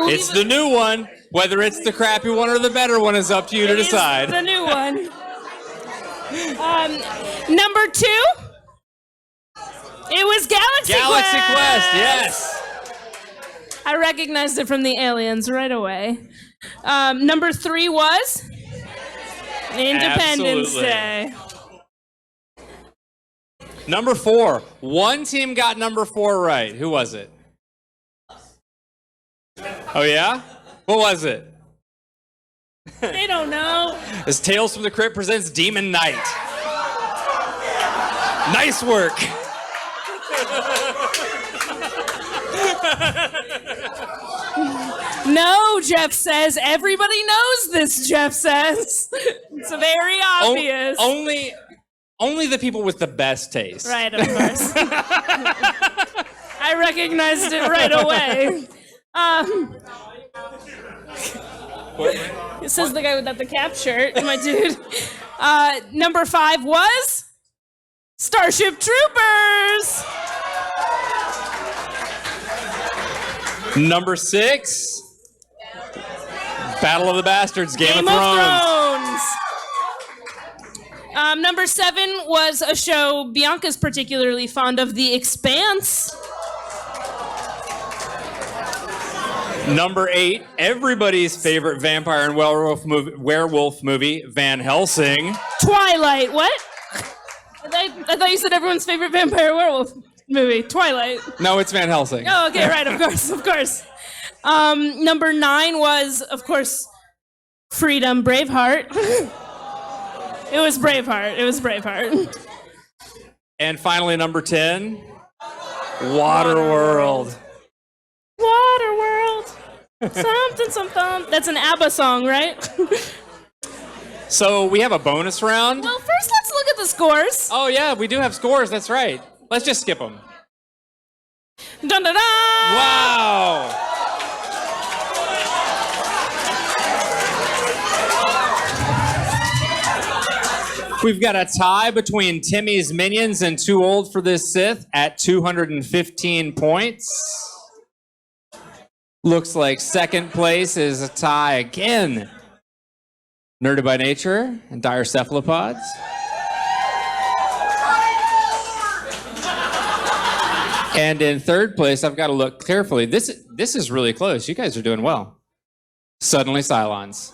It's the new one. Whether it's the crappy one or the better one is up to you to decide. The new one. Number 2. It was Galaxy Quest, yes. I recognized it from the aliens right away. Number 3 was Independence Absolutely. Day. Number 4. One team got number 4 right. Who was it? Oh, yeah? What was it? They don't know. As Tales from the Crypt presents Demon Knight. Nice work. No, Jeff says. Everybody knows this, Jeff says. It's very obvious. Only the people with the best taste. Right, of course. I recognized it right away. It says the guy without the cap shirt, my dude. Number 5 was Starship Troopers. Number 6. Battle of the Bastards, Game of Thrones. Number 7 was a show Bianca's particularly fond of, The Expanse. Number 8, everybody's favorite vampire and werewolf movie, Van Helsing. Twilight. What? I thought you said everyone's favorite vampire werewolf movie. Twilight. No, it's Van Helsing. Oh, okay, right, of course. Number 9 was, of course, Freedom, Braveheart. It was Braveheart. And finally, number 10, Waterworld. Waterworld. Something. That's an ABBA song, right? So we have a bonus round. Well, first let's look at the scores. Oh yeah, we do have scores, that's right. Let's just skip them. Dun dun dun! Wow! We've got a tie between Timmy's Minions and Too Old for This Sith at 215 points. Looks like second place is a tie again. Nerded by Nature and Dire Cephalopods. And in third place, I've got to look carefully. This is really close. You guys are doing well. Suddenly Cylons.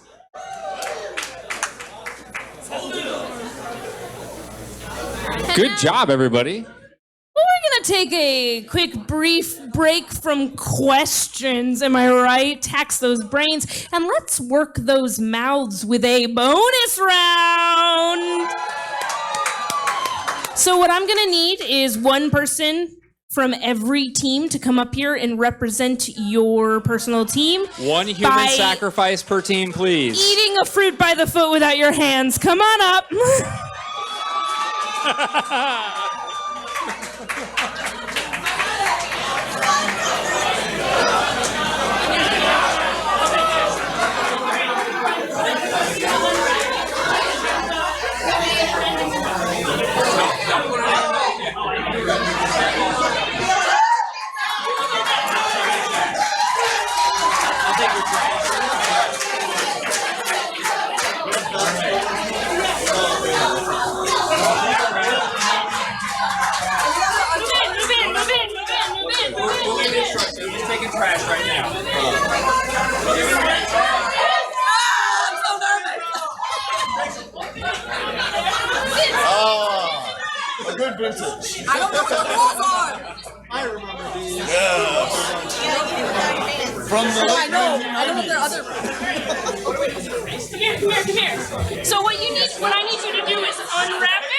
Good job, everybody. Well, we're going to take a quick, brief break from questions, am I right? Tax those brains, and let's work those mouths with a bonus round. So what I'm going to need is one person from every team to come up here and represent your personal team. One human sacrifice per team, please. Eating a fruit by the foot without your hands. Come on up. Trash right now. A good vintage. I don't know what the rules are. I remember these. Yeah. From the I know what their other. Come here. So what I need you to do is unwrap it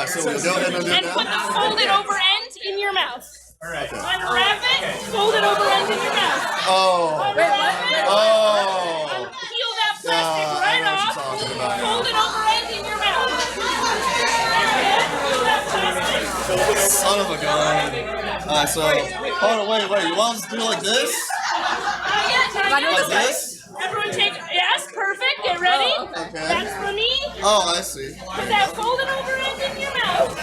so we'll go ahead and do and that. put the folded over end in your mouth. All right. Unwrap it, fold it over end in your mouth. Oh. Unwrap it. Oh. Peel that plastic right off. Fold it over end. Son of a gun. Alright, so hold on, wait. You want us to do it like this? Like this? Everyone take, yes, perfect, get ready. Okay. That's for me. Oh, I see. Put that folded over end in your mouth.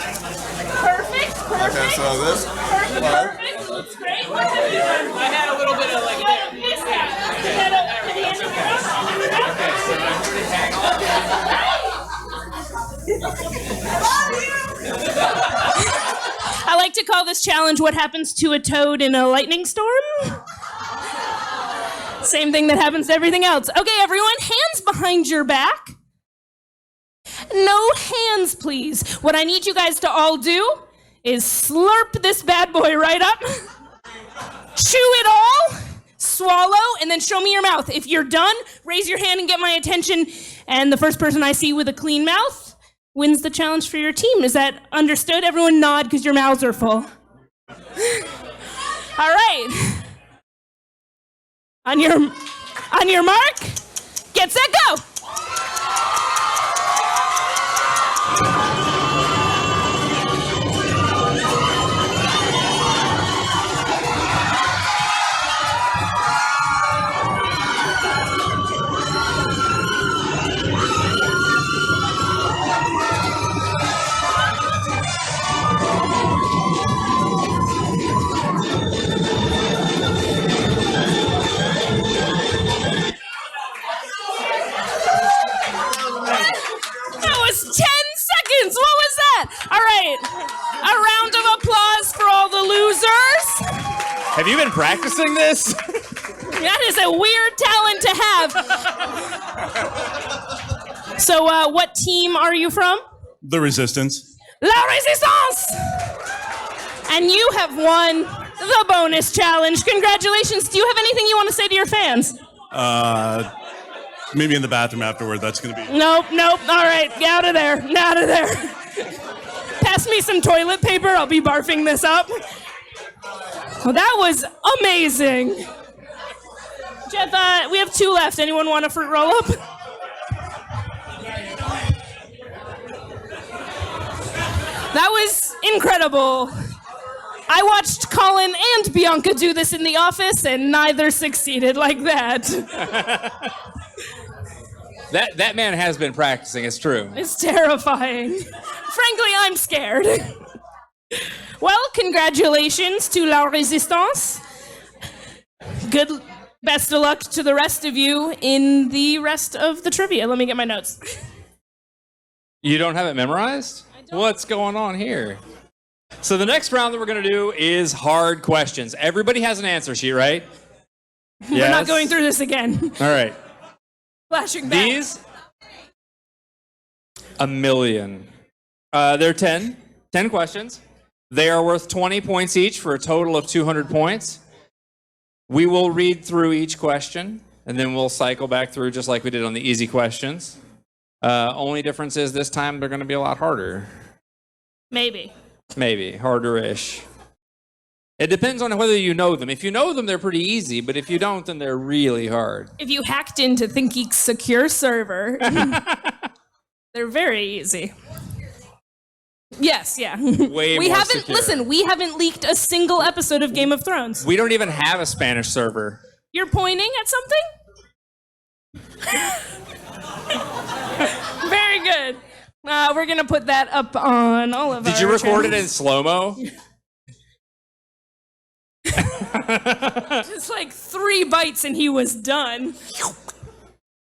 Perfect. Okay, so this. Perfect. Looks great. What have you done? I had a little bit of like there. This guy. Put that up to the end of your mouth. Okay, so I'm going to hang on. I like to call this challenge what happens to a toad in a lightning storm. Same thing that happens to everything else. Okay, everyone, hands behind your back. No hands, please. What I need you guys to all do is slurp this bad boy right up, chew it all, swallow, and then show me your mouth. If you're done, raise your hand and get my attention, and the first person I see with a clean mouth wins the challenge for your team. Is that understood? Everyone nod because your mouths are full. All right. On your mark, get set, go. All right, a round of applause for all the losers. Have you been practicing this? That is a weird talent to have. So, what team are you from? The Resistance. La Resistance! And you have won the bonus challenge. Congratulations. Do you have anything you want to say to your fans? Maybe in the bathroom afterward. That's going to be... Nope. All right, get out of there. Out of there. Pass me some toilet paper. I'll be barfing this up. Well, that was amazing. Jeff, we have 2 left. Anyone want a fruit roll-up? That was incredible. I watched Colin and Bianca do this in the office, and neither succeeded like that. That man has been practicing, it's true. It's terrifying. Frankly, I'm scared. Well, congratulations to La Resistance. Best of luck to the rest of you in the rest of the trivia. Let me get my notes. You don't have it memorized? What's going on here? So the next round that we're going to do is hard questions. Everybody has an answer sheet, right? We're not going through this again. All right. Flashing back. These, 1 million. They're 10 questions. They are worth 20 points each for a total of 200 points. We will read through each question, and then we'll cycle back through just like we did on the easy questions. Only difference is this time they're going to be a lot harder. Maybe, harder-ish. It depends on whether you know them. If you know them, they're pretty easy, but if you don't, then they're really hard. if you hacked into ThinkGeek's secure server, they're very easy. Yes, yeah. Way we more haven't secure. listen. We haven't leaked a single episode of Game of Thrones. We don't even have a Spanish server. You're pointing at something? Very good. We're gonna put that up on all of our Did you record it in channels. slow-mo? Just like 3 bites and he was done.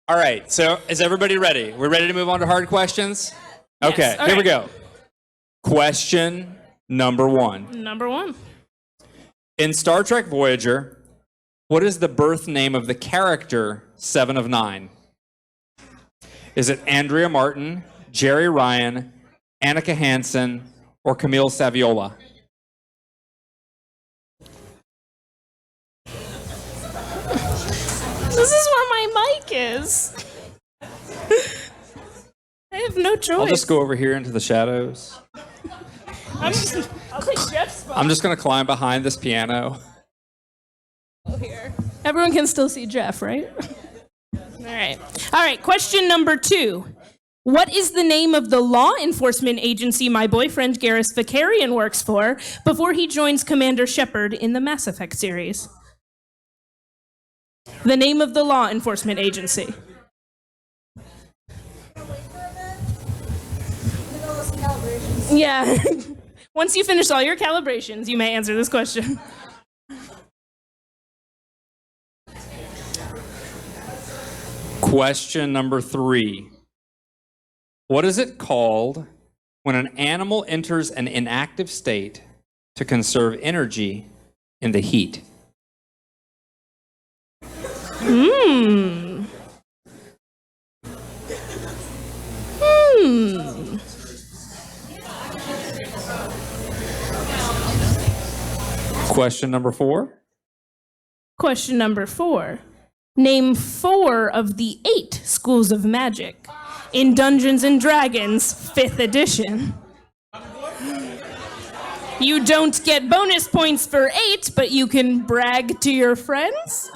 All right, so is everybody ready? We're ready to move on to hard questions? Okay, all here we right. go. Question number 1. Number 1. In Star Trek Voyager, what is the birth name of the character 7 of 9? Is it Andrea Martin, Jerry Ryan, Annika Hansen, or Camille Saviola? This is where my mic is. I have no choice. I'll just go over here into the shadows. I'll take Jeff's spot. I'm just going to climb behind this piano. Here. Everyone can still see Jeff, right? All right. Question number 2. What is the name of the law enforcement agency my boyfriend Garris Bukharian works for before he joins Commander Shepard in the Mass Effect series? The name of the law enforcement agency. Yeah. Once you finish all your calibrations, you may answer this question. Question number 3. What is it called when an animal enters an inactive state to conserve energy in the heat? Question number 4. Question number 4. Name 4 of the 8 schools of magic in Dungeons & Dragons 5th edition. You don't get bonus points for 8, but you can brag to your friends?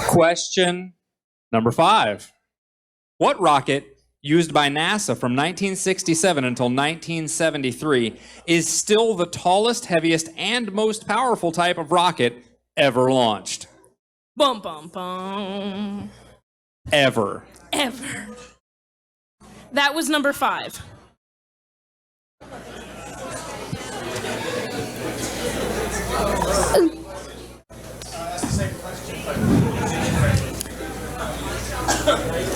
Question number 5. What rocket used by NASA from 1967 until 1973 is still the tallest, heaviest, and most powerful type of rocket ever launched? Bum, bum, bum. Ever. That was number 5.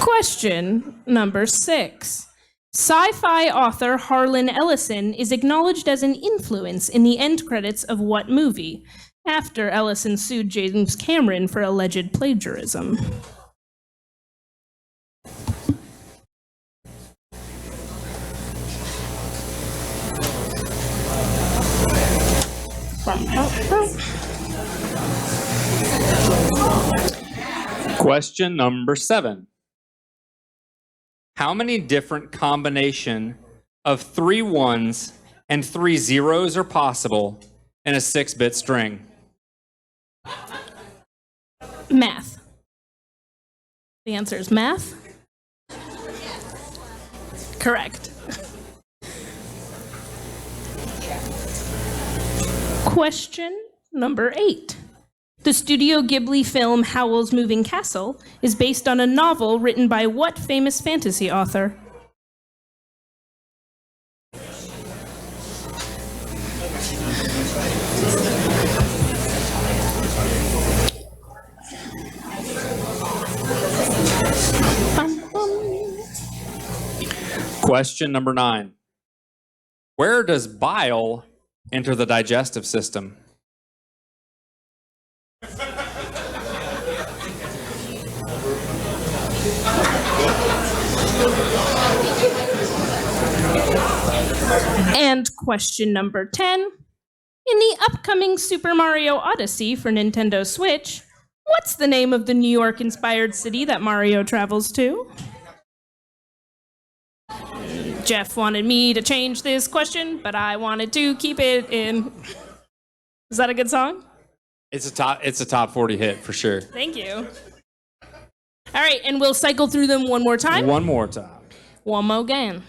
Question number 6. Sci-fi author Harlan Ellison is acknowledged as an influence in the end credits of what movie, after Ellison sued James Cameron for alleged plagiarism? Question number 7. How many different combination of 3 1s and 3 zeros are possible in a 6-bit string? Math. The answer is math. Correct. Question number 8. The Studio Ghibli film Howl's Moving Castle is based on a novel written by what famous fantasy author? Question number 9. Where does bile enter the digestive system? And question number 10. In the upcoming Super Mario Odyssey for Nintendo Switch, what's the name of the New York-inspired city that Mario travels to? Jeff wanted me to change this question, but I wanted to keep it in. Is that a good song? It's a top 40 hit for sure. Thank you. All right, and we'll cycle through them one more time. One more time. One more again.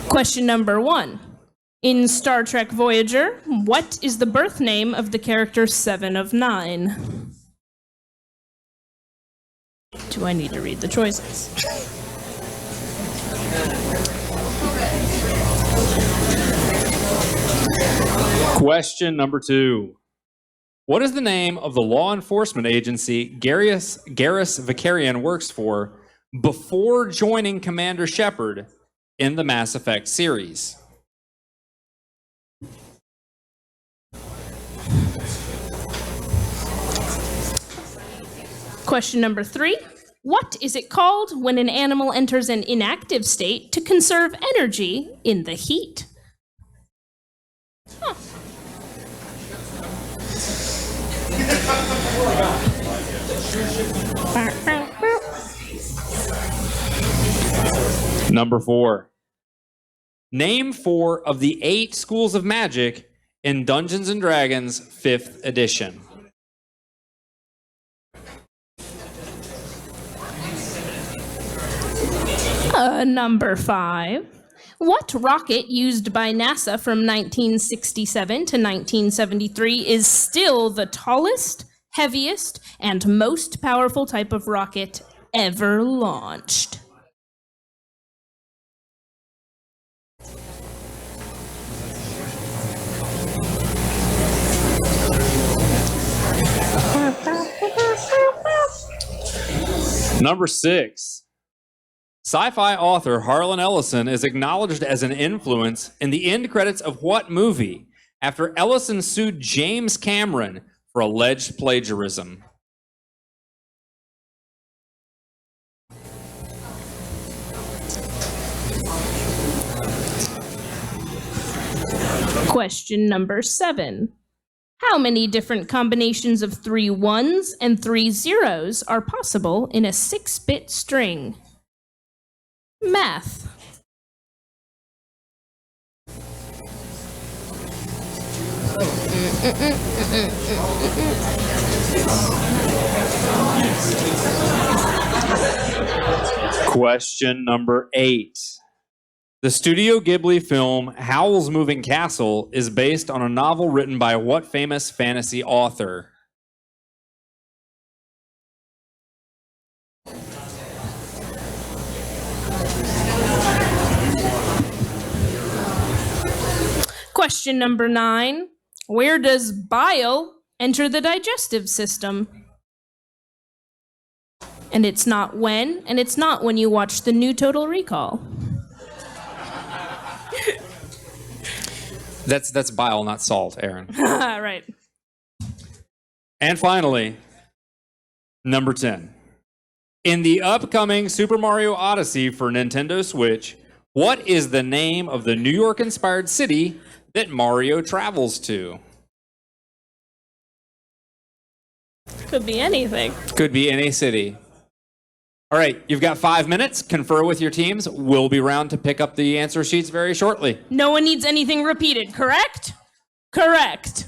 Question number 1. In Star Trek Voyager, what is the birth name of the character 7 of 9? Do I need to read the choices? Question number 2. What is the name of the law enforcement agency Garris Bukharian works for before joining Commander Shepard in the Mass Effect series? Question number 3. What is it called when an animal enters an inactive state to conserve energy in the heat? Huh. Number 4. Name 4 of the 8 schools of magic in Dungeons & Dragons 5th edition. Number 5. What rocket used by NASA from 1967 to 1973 is still the tallest, heaviest, and most powerful type of rocket ever launched? Number 6. Sci-fi author Harlan Ellison is acknowledged as an influence in the end credits of what movie after Ellison sued James Cameron for alleged plagiarism? Question number 7. How many different combinations of 3 1s and 3 0s are possible in a 6-bit string? Math. Question number 8. The Studio Ghibli film Howl's Moving Castle is based on a novel written by what famous fantasy author? Question number 9. Where does bile enter the digestive system? And it's not when, and it's not when you watch the new Total Recall. That's bile, not salt, Aaron. Right. And finally, number 10. In the upcoming Super Mario Odyssey for Nintendo Switch, what is the name of the New York-inspired city that Mario travels to? Could be anything. Could be any city. All right, you've got 5 minutes. Confer with your teams. We'll be around to pick up the answer sheets very shortly. No one needs anything repeated, correct? Correct.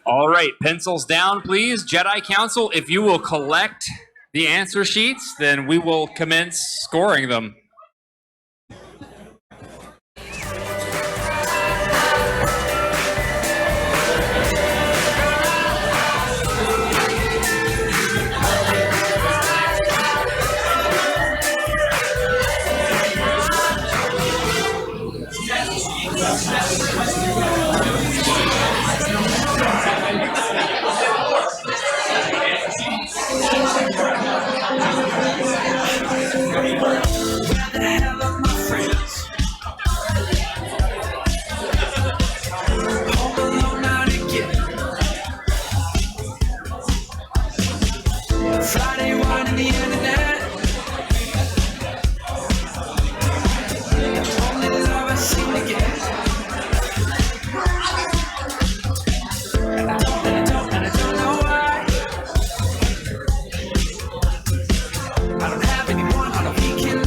All right, pencils down, please. Jedi Council, if you will collect the answer sheets, then we will commence scoring them. Friday one in the internet. Only love I seem to get. And I don't know why. I don't have anyone on a weekend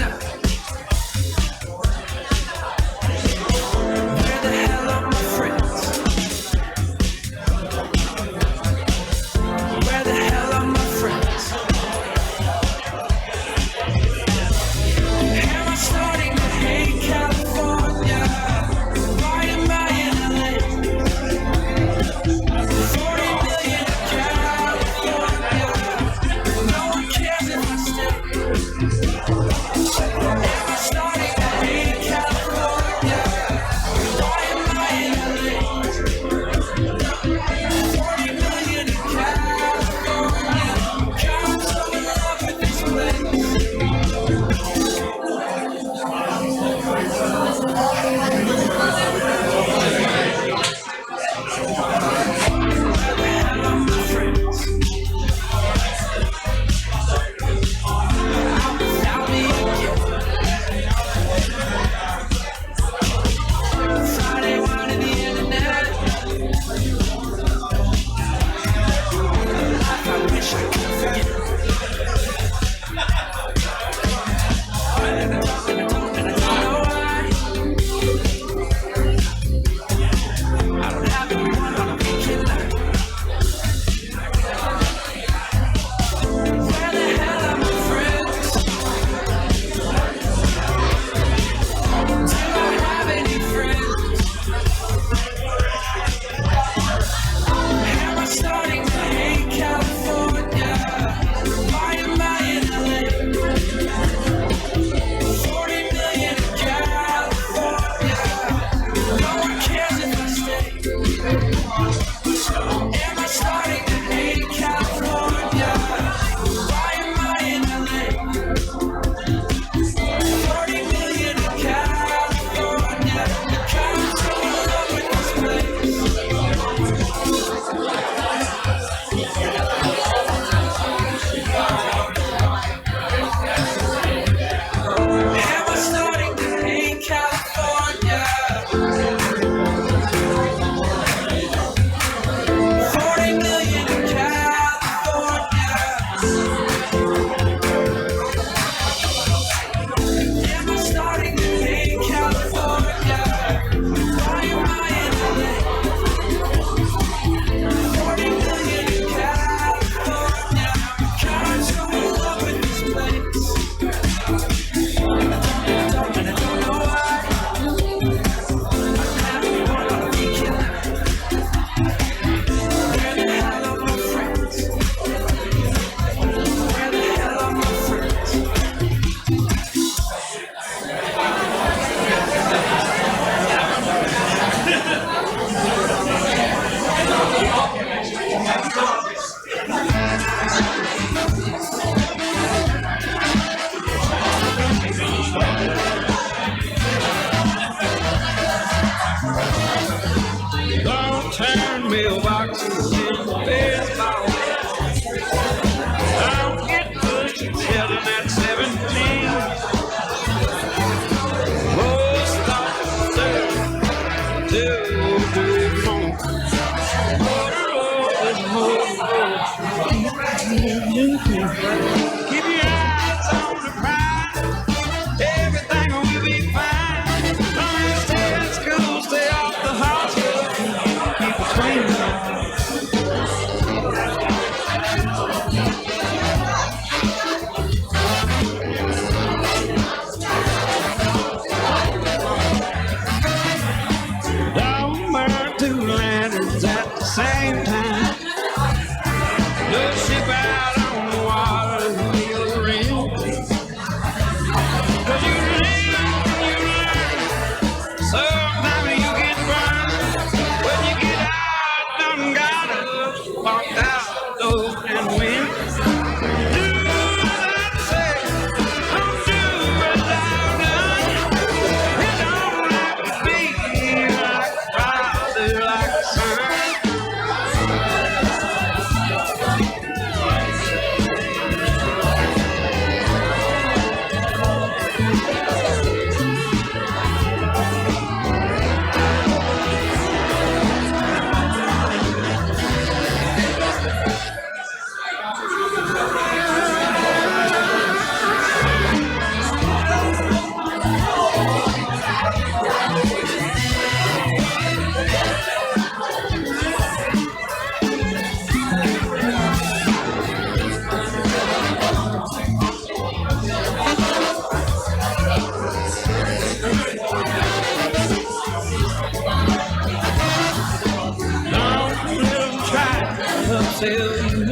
tell you.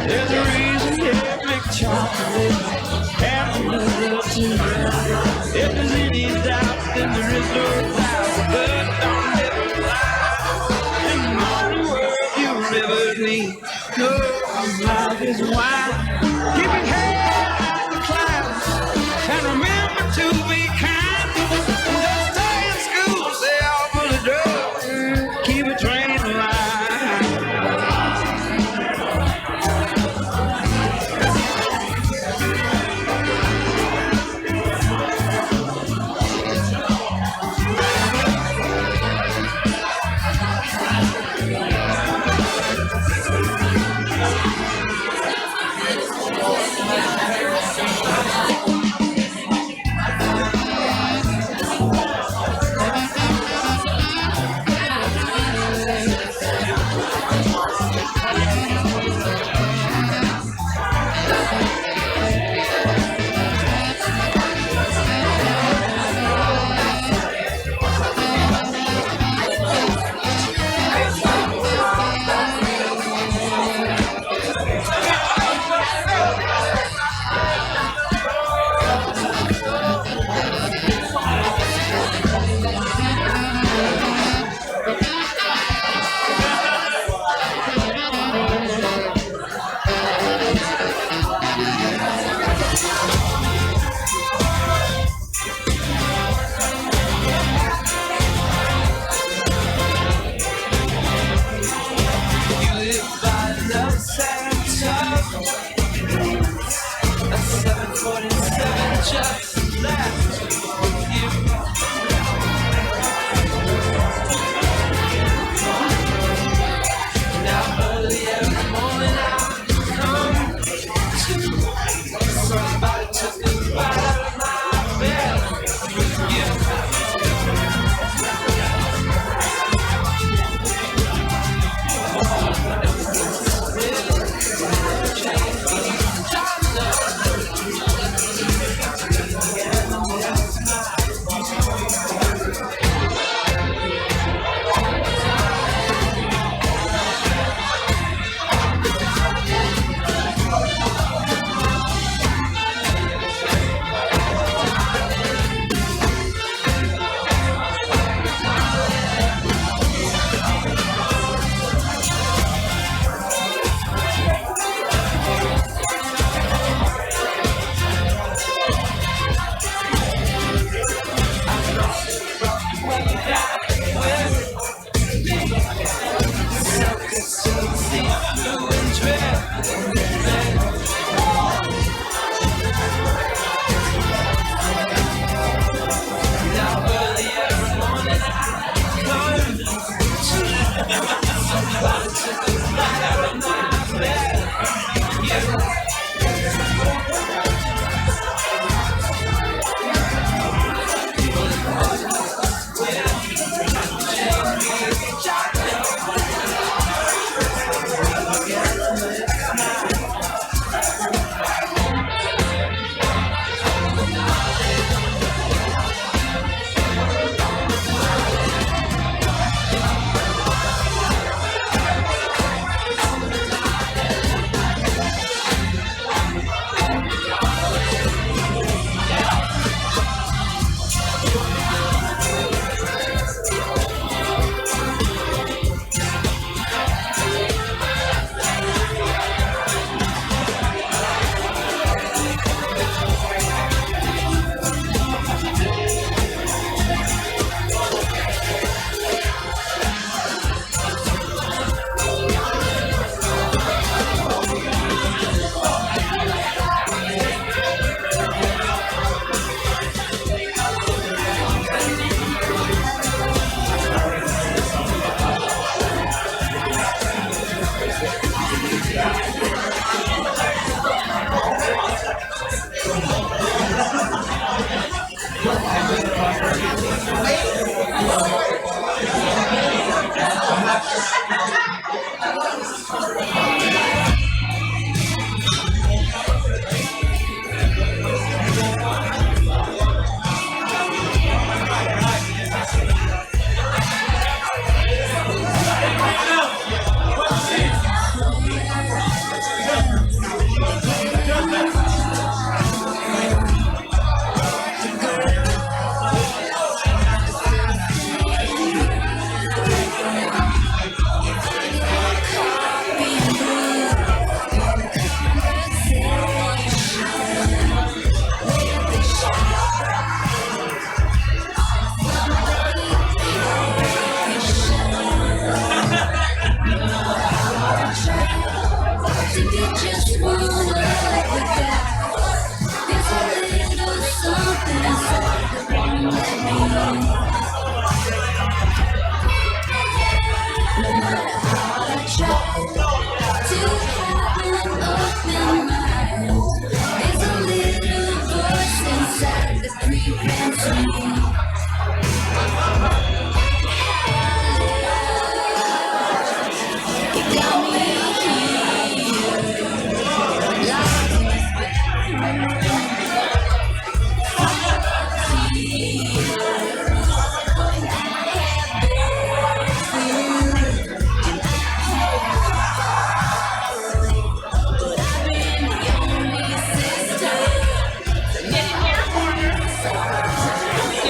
There's a reason every chocolate has up to rest. If there's any doubt, then there is no doubt. But don't ever lie. In the modern world, you'll never need. No, life is wild. Keep your head out the clouds. And remember to be kind. Don't stay in school, stay off of the drugs. Keep a train alive.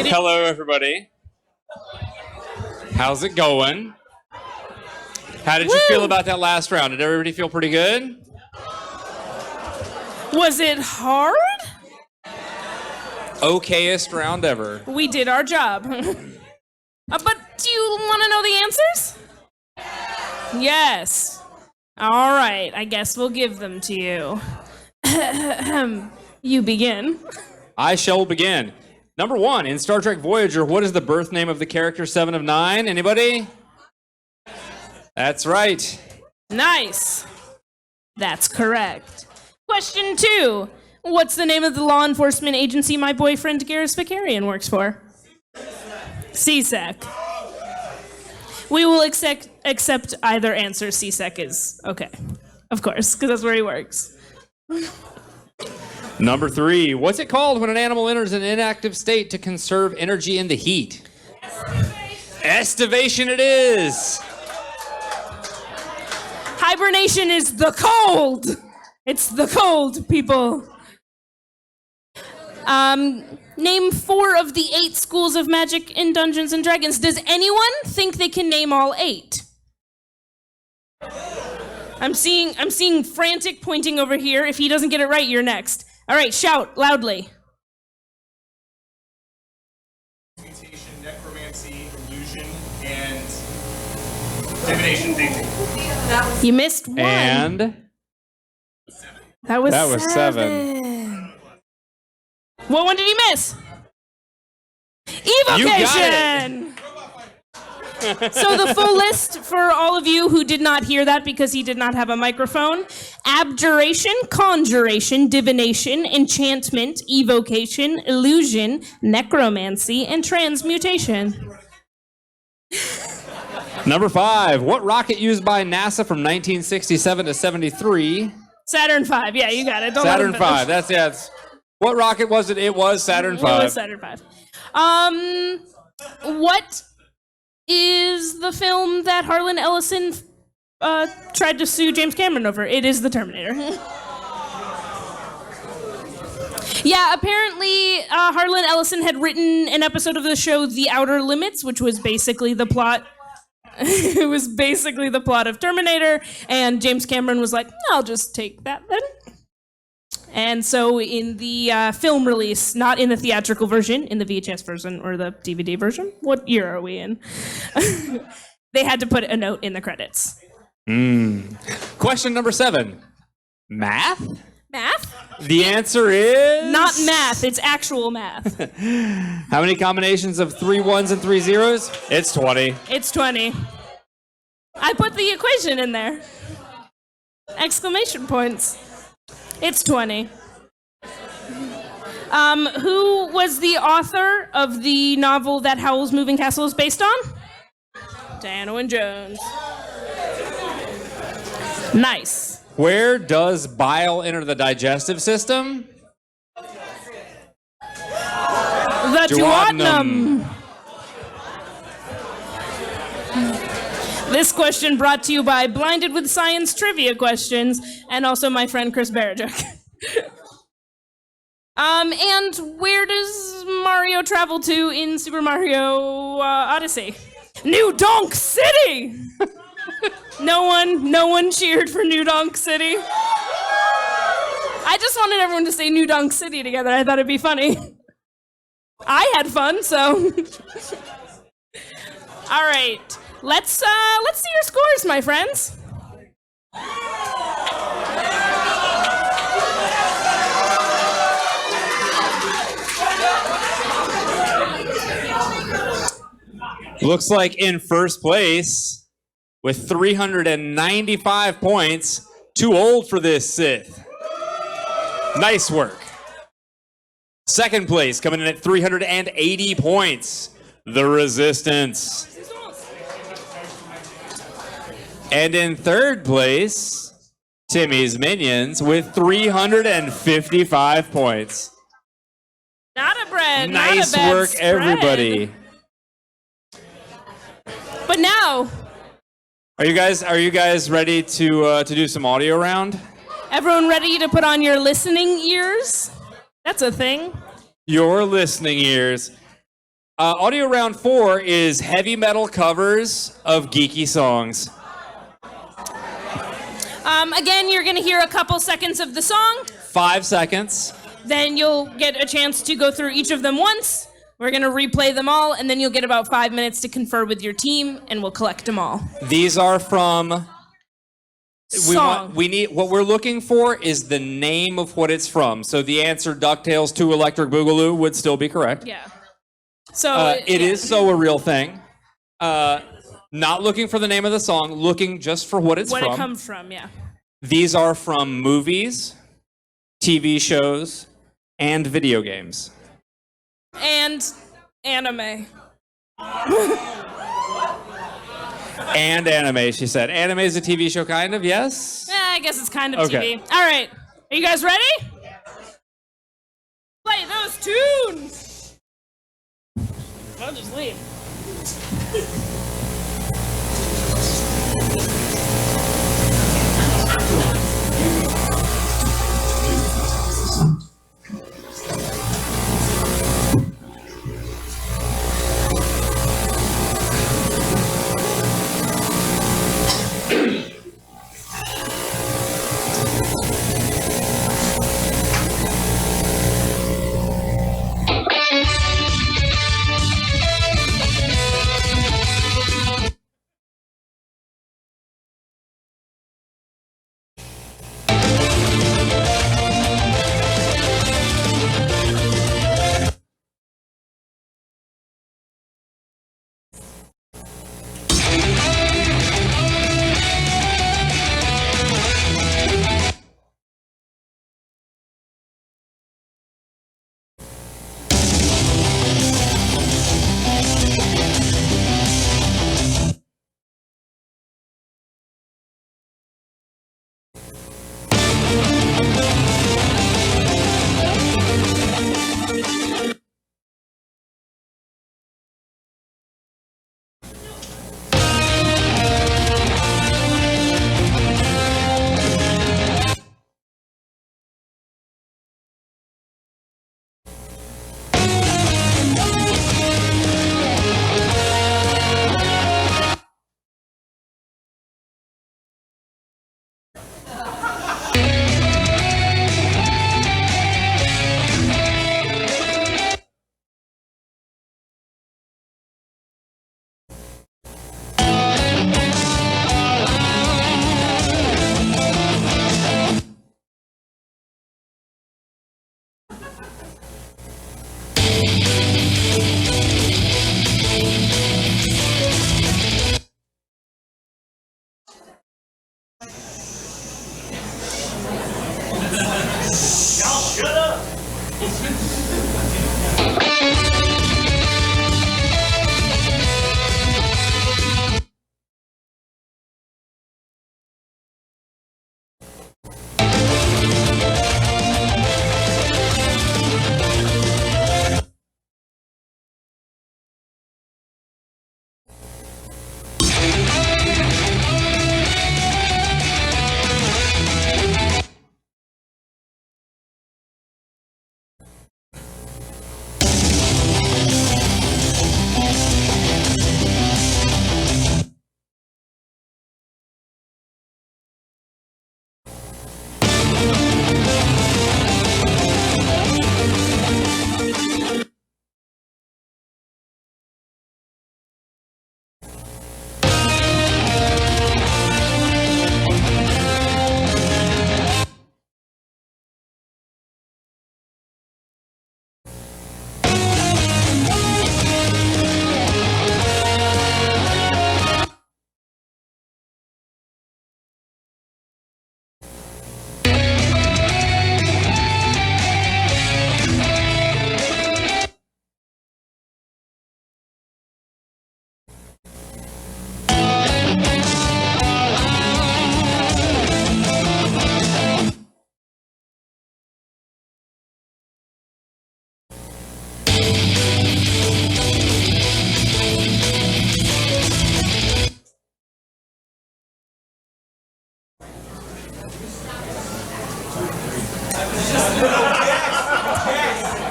Hello, everybody. How's it going? How did you feel about that last round? Did everybody feel pretty good? Was it hard? Okayest round ever. We did our job. But do you want to know the answers? Yes. All right, I guess we'll give them to you. You begin. I shall begin. Number 1, in Star Trek Voyager, what is the birth name of the character 7 of 9? Anybody? That's right. Nice. That's correct. Question 2. What's the name of the law enforcement agency my boyfriend Garris Bukharian works for? CSEC. We will accept either answer. CSEC is okay. Of course, because that's where he works. Number 3, what's it called when an animal enters an inactive state to conserve energy in the heat? Estivation it is. Hibernation is the cold. It's the cold, people. Name 4 of the 8 schools of magic in Dungeons and Dragons. Does anyone think they can name all 8? I'm seeing frantic pointing over here. If he doesn't get it right, you're next. All right, shout loudly. Mutation, necromancy, illusion, and divination thinking. You missed 1. And that was 7. What one did he miss? You got Evocation! So the full list for all of you who did not hear that because he did not have a microphone: abjuration, conjuration, divination, enchantment, evocation, illusion, necromancy, and transmutation. Number 5, what rocket used by NASA from 1967 to 73? Saturn V. Yeah, you got it. Don't Saturn let him finish. V. That's it. What rocket was it? It was Saturn V. It was Saturn V. What is the film that Harlan Ellison tried to sue James Cameron over? It is The Terminator. Yeah, apparently Harlan Ellison had written an episode of the show The Outer Limits, which was basically the plot. It was basically the plot of Terminator, and James Cameron was like, I'll just take that then. And so in the film release, not in the theatrical version, in the VHS version or the DVD version, what year are we in? They had to put a note in the credits. Question number 7. Math? Math? The answer is... Not math, it's actual math. How many combinations of 3 1s and 3 zeros? It's 20. It's 20. I put the equation in there. Exclamation points. It's 20. Who was the author of the novel that Howl's Moving Castle is based on? Diana Wynne Jones. Nice. Where does bile enter the digestive system? The duodenum. This question brought to you by Blinded with Science Trivia Questions, and also my friend Chris Barajuk. And where does Mario travel to in Super Mario Odyssey? New Donk City! No one cheered for New Donk City. I just wanted everyone to say New Donk City together. I thought it'd be funny. I had fun, so. All right. Let's see your scores, my friends. Looks like in first place with 395 points, too old for this Sith. Nice work. Second place coming in at 380 points, the Resistance. And in third place, Timmy's Minions with 355 points. Not a bread. Nice not a bad work, spread. everybody. But now, Are you guys ready to do some audio round? everyone ready to put on your listening ears? That's a thing. Your listening ears. Audio round 4 is heavy metal covers of geeky songs. Again, you're going to hear a couple seconds of the song. 5 seconds. Then you'll get a chance to go through each of them once. We're going to replay them all, and then you'll get about 5 minutes to confer with your team, and we'll collect them all. These are from... Song. What we're looking for is the name of what it's from. So the answer, DuckTales 2 Electric Boogaloo, would still be correct. Yeah. So it is so a real thing. Not looking for the name of the song, looking just for what it's What from. it comes from, yeah. These are from movies, TV shows, and video games. And anime. And anime, she said. Anime is a TV show, kind of, yes? Yeah, I guess it's kind of Okay. TV. All right. Are you guys ready? Play those tunes. I'll just leave.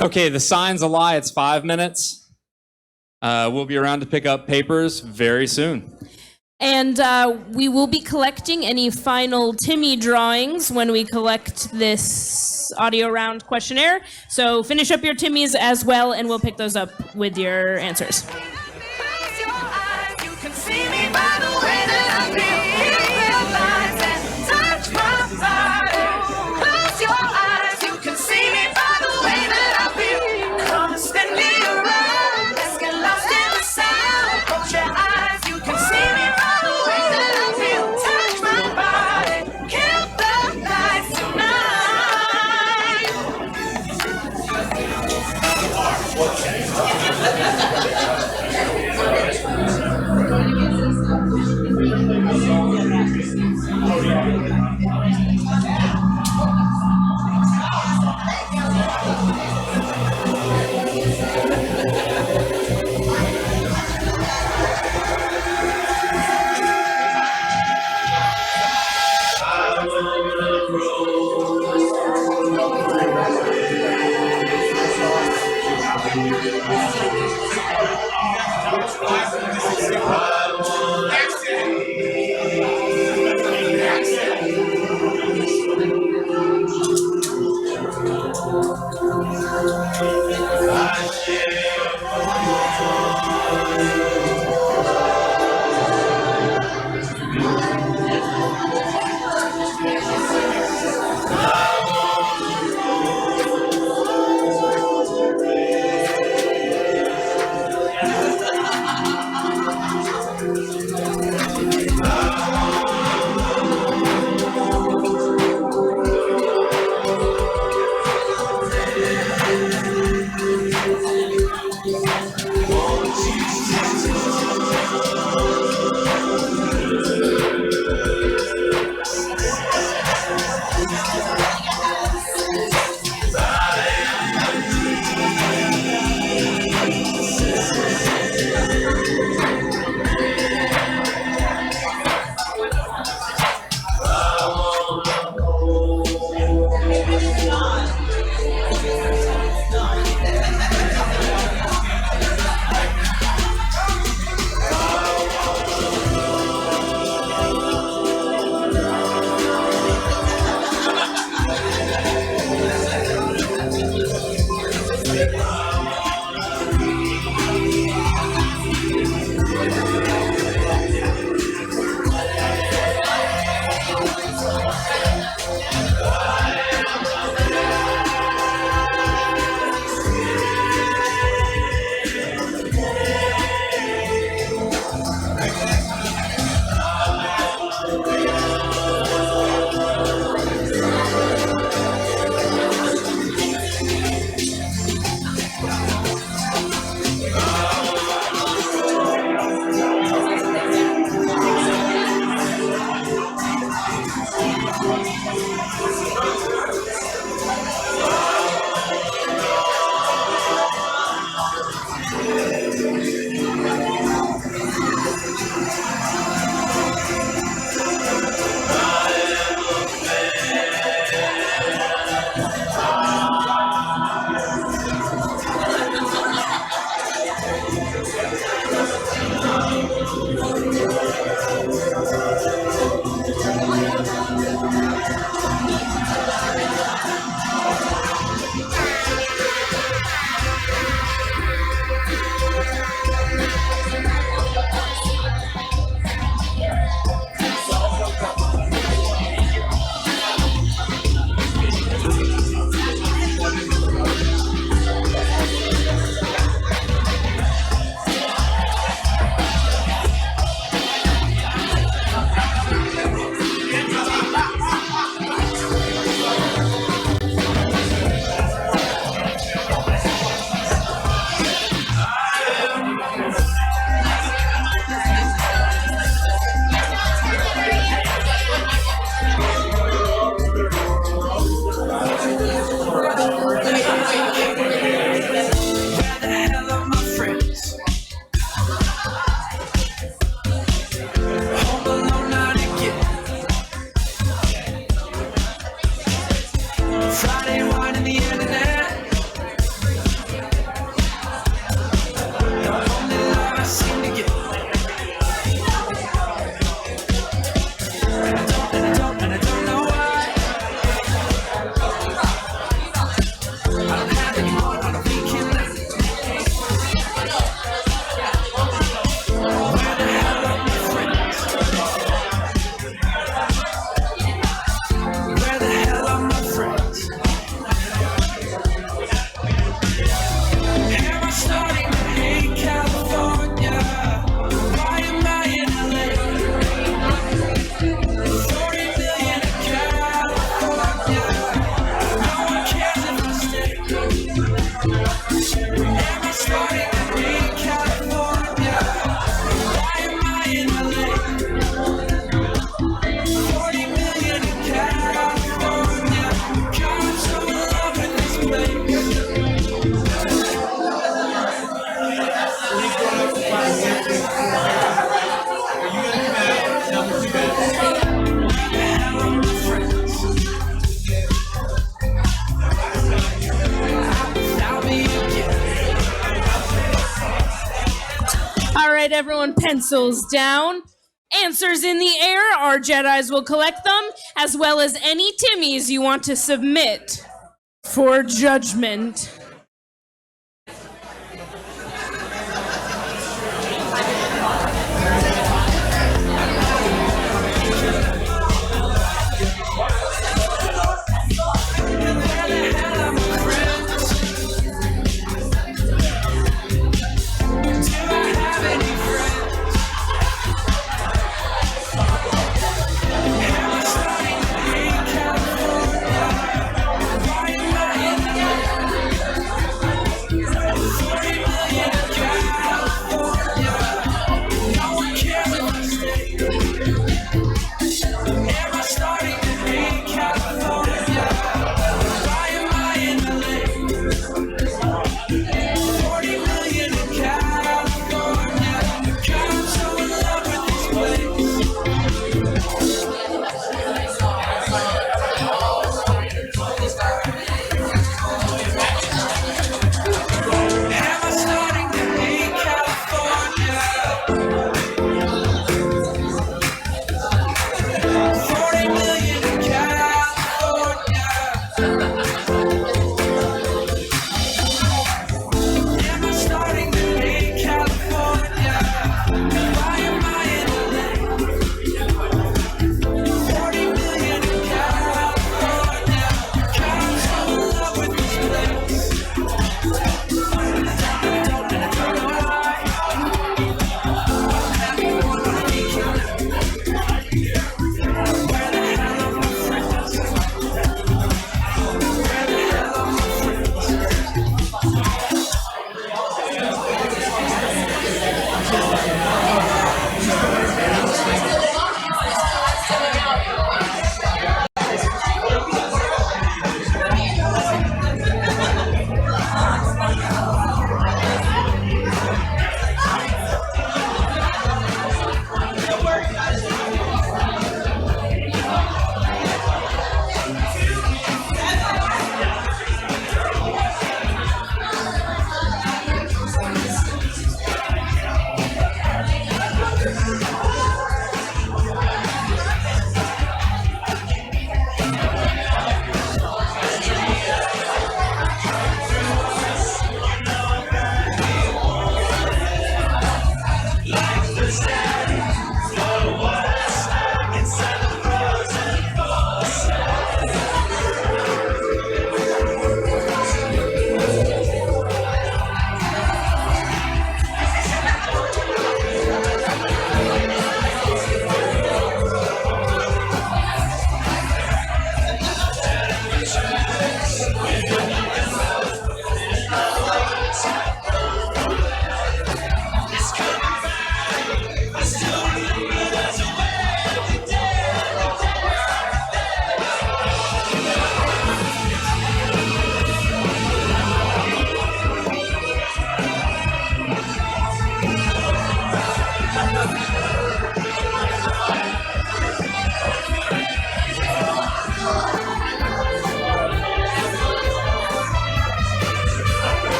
Okay, the sign's a lie. It's 5 minutes. We'll be around to pick up papers very soon. And we will be collecting any final Timmy drawings when we collect this audio round questionnaire. So finish up your Timmys as well, and we'll pick those up with your answers. All right, everyone, pencils down. Answers in the air. Our Jedis will collect them, as well as any Timmys you want to submit for judgment.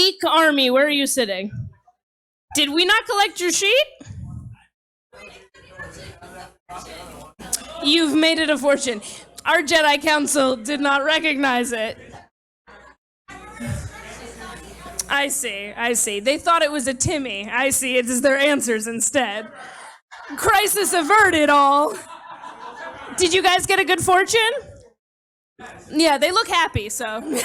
Geek Army, where are you sitting? Did we not collect your sheet? You've made it a fortune. Our Jedi Council did not recognize it. I see. They thought it was a Timmy. I see, it is their answers instead. Crisis averted all. Did you guys get a good fortune? Yeah, they look happy, so.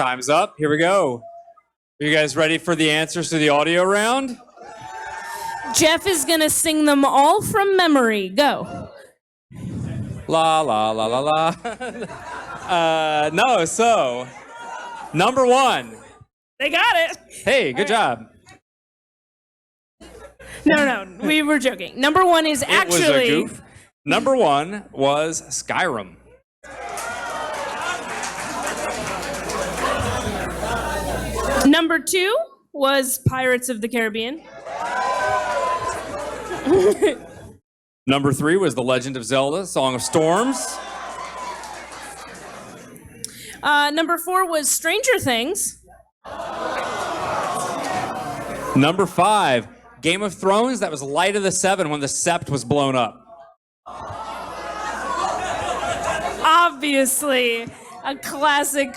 Time's up. Here we go. Are you guys ready for the answers to the audio round? Jeff is gonna sing them all from memory. Go. La la la la la. No, so number 1. They got it. Hey, good job. No, we were joking. Number 1 is It was a actually. goof. Number 1 was Skyrim. Number 2 was Pirates of the Caribbean. Number 3 was The Legend of Zelda: Song of Storms. Number 4 was Stranger Things. Number 5, Game of Thrones. That was Light of the Seven when the Sept was blown up. Obviously, a classic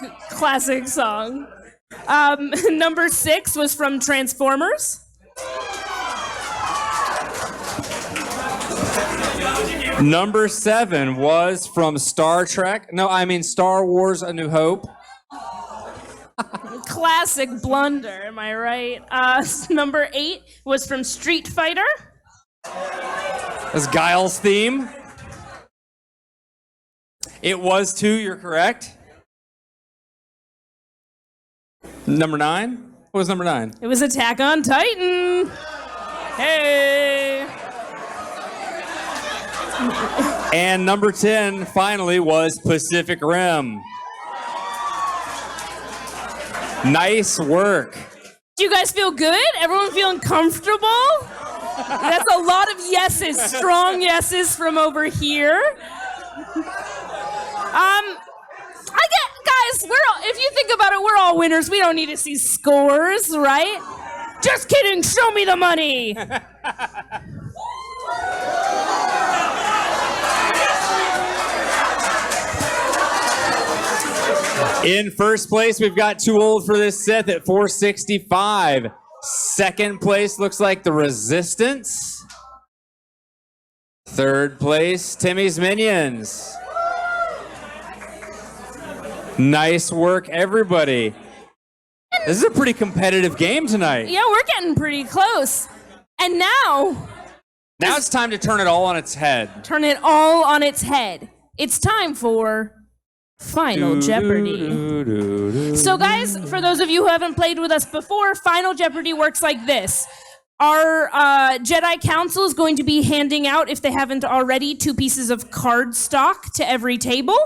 song. Number 6 was from Transformers. Number 7 was from Star Wars: A New Hope. Classic blunder, am I right? Number 8 was from Street Fighter. That's Guile's theme. It was 2, you're correct. Number 9? What was number 9? It was Attack on Titan. Hey. And number 10, finally, was Pacific Rim. Nice work. Do you guys feel good? Everyone feeling comfortable? That's a lot of yeses, strong yeses from over here. Guys, if you think about it, we're all winners. We don't need to see scores, right? Just kidding, show me the money. In first place, we've got Too Old for This Sith at 465. Second place looks like The Resistance. Third place, Timmy's Minions. Nice work, everybody. This is a pretty competitive game tonight. Yeah, we're getting pretty close. And now it's time to turn it all on its head. Turn it all on its head. It's time for Final Jeopardy. So guys, for those of you who haven't played with us before, Final Jeopardy works like this. Our Jedi Council is going to be handing out, if they haven't already, 2 pieces of card stock to every table.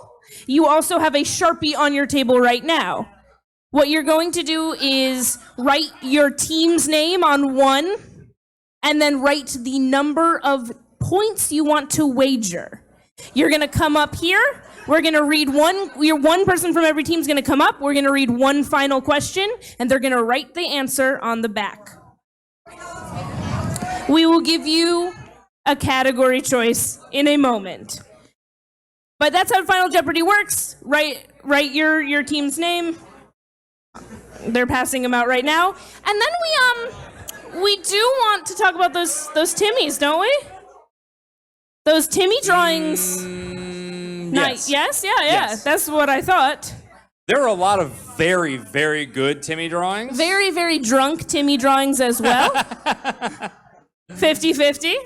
You also have a Sharpie on your table right now. What you're going to do is write your team's name on one, and then write the number of points you want to wager. You're gonna come up here. We're gonna read one person from every team is gonna come up. We're gonna read one final question, and they're gonna write the answer on the back. We will give you a category choice in a moment. But that's how Final Jeopardy works. Write your team's name. They're passing them out right now. And then we do want to talk about those Timmys, don't we? Those Timmy drawings. Yes. Yes, yeah. That's what I thought. There are a lot of very, very good Timmy drawings. Very, very drunk Timmy drawings as well. 50-50.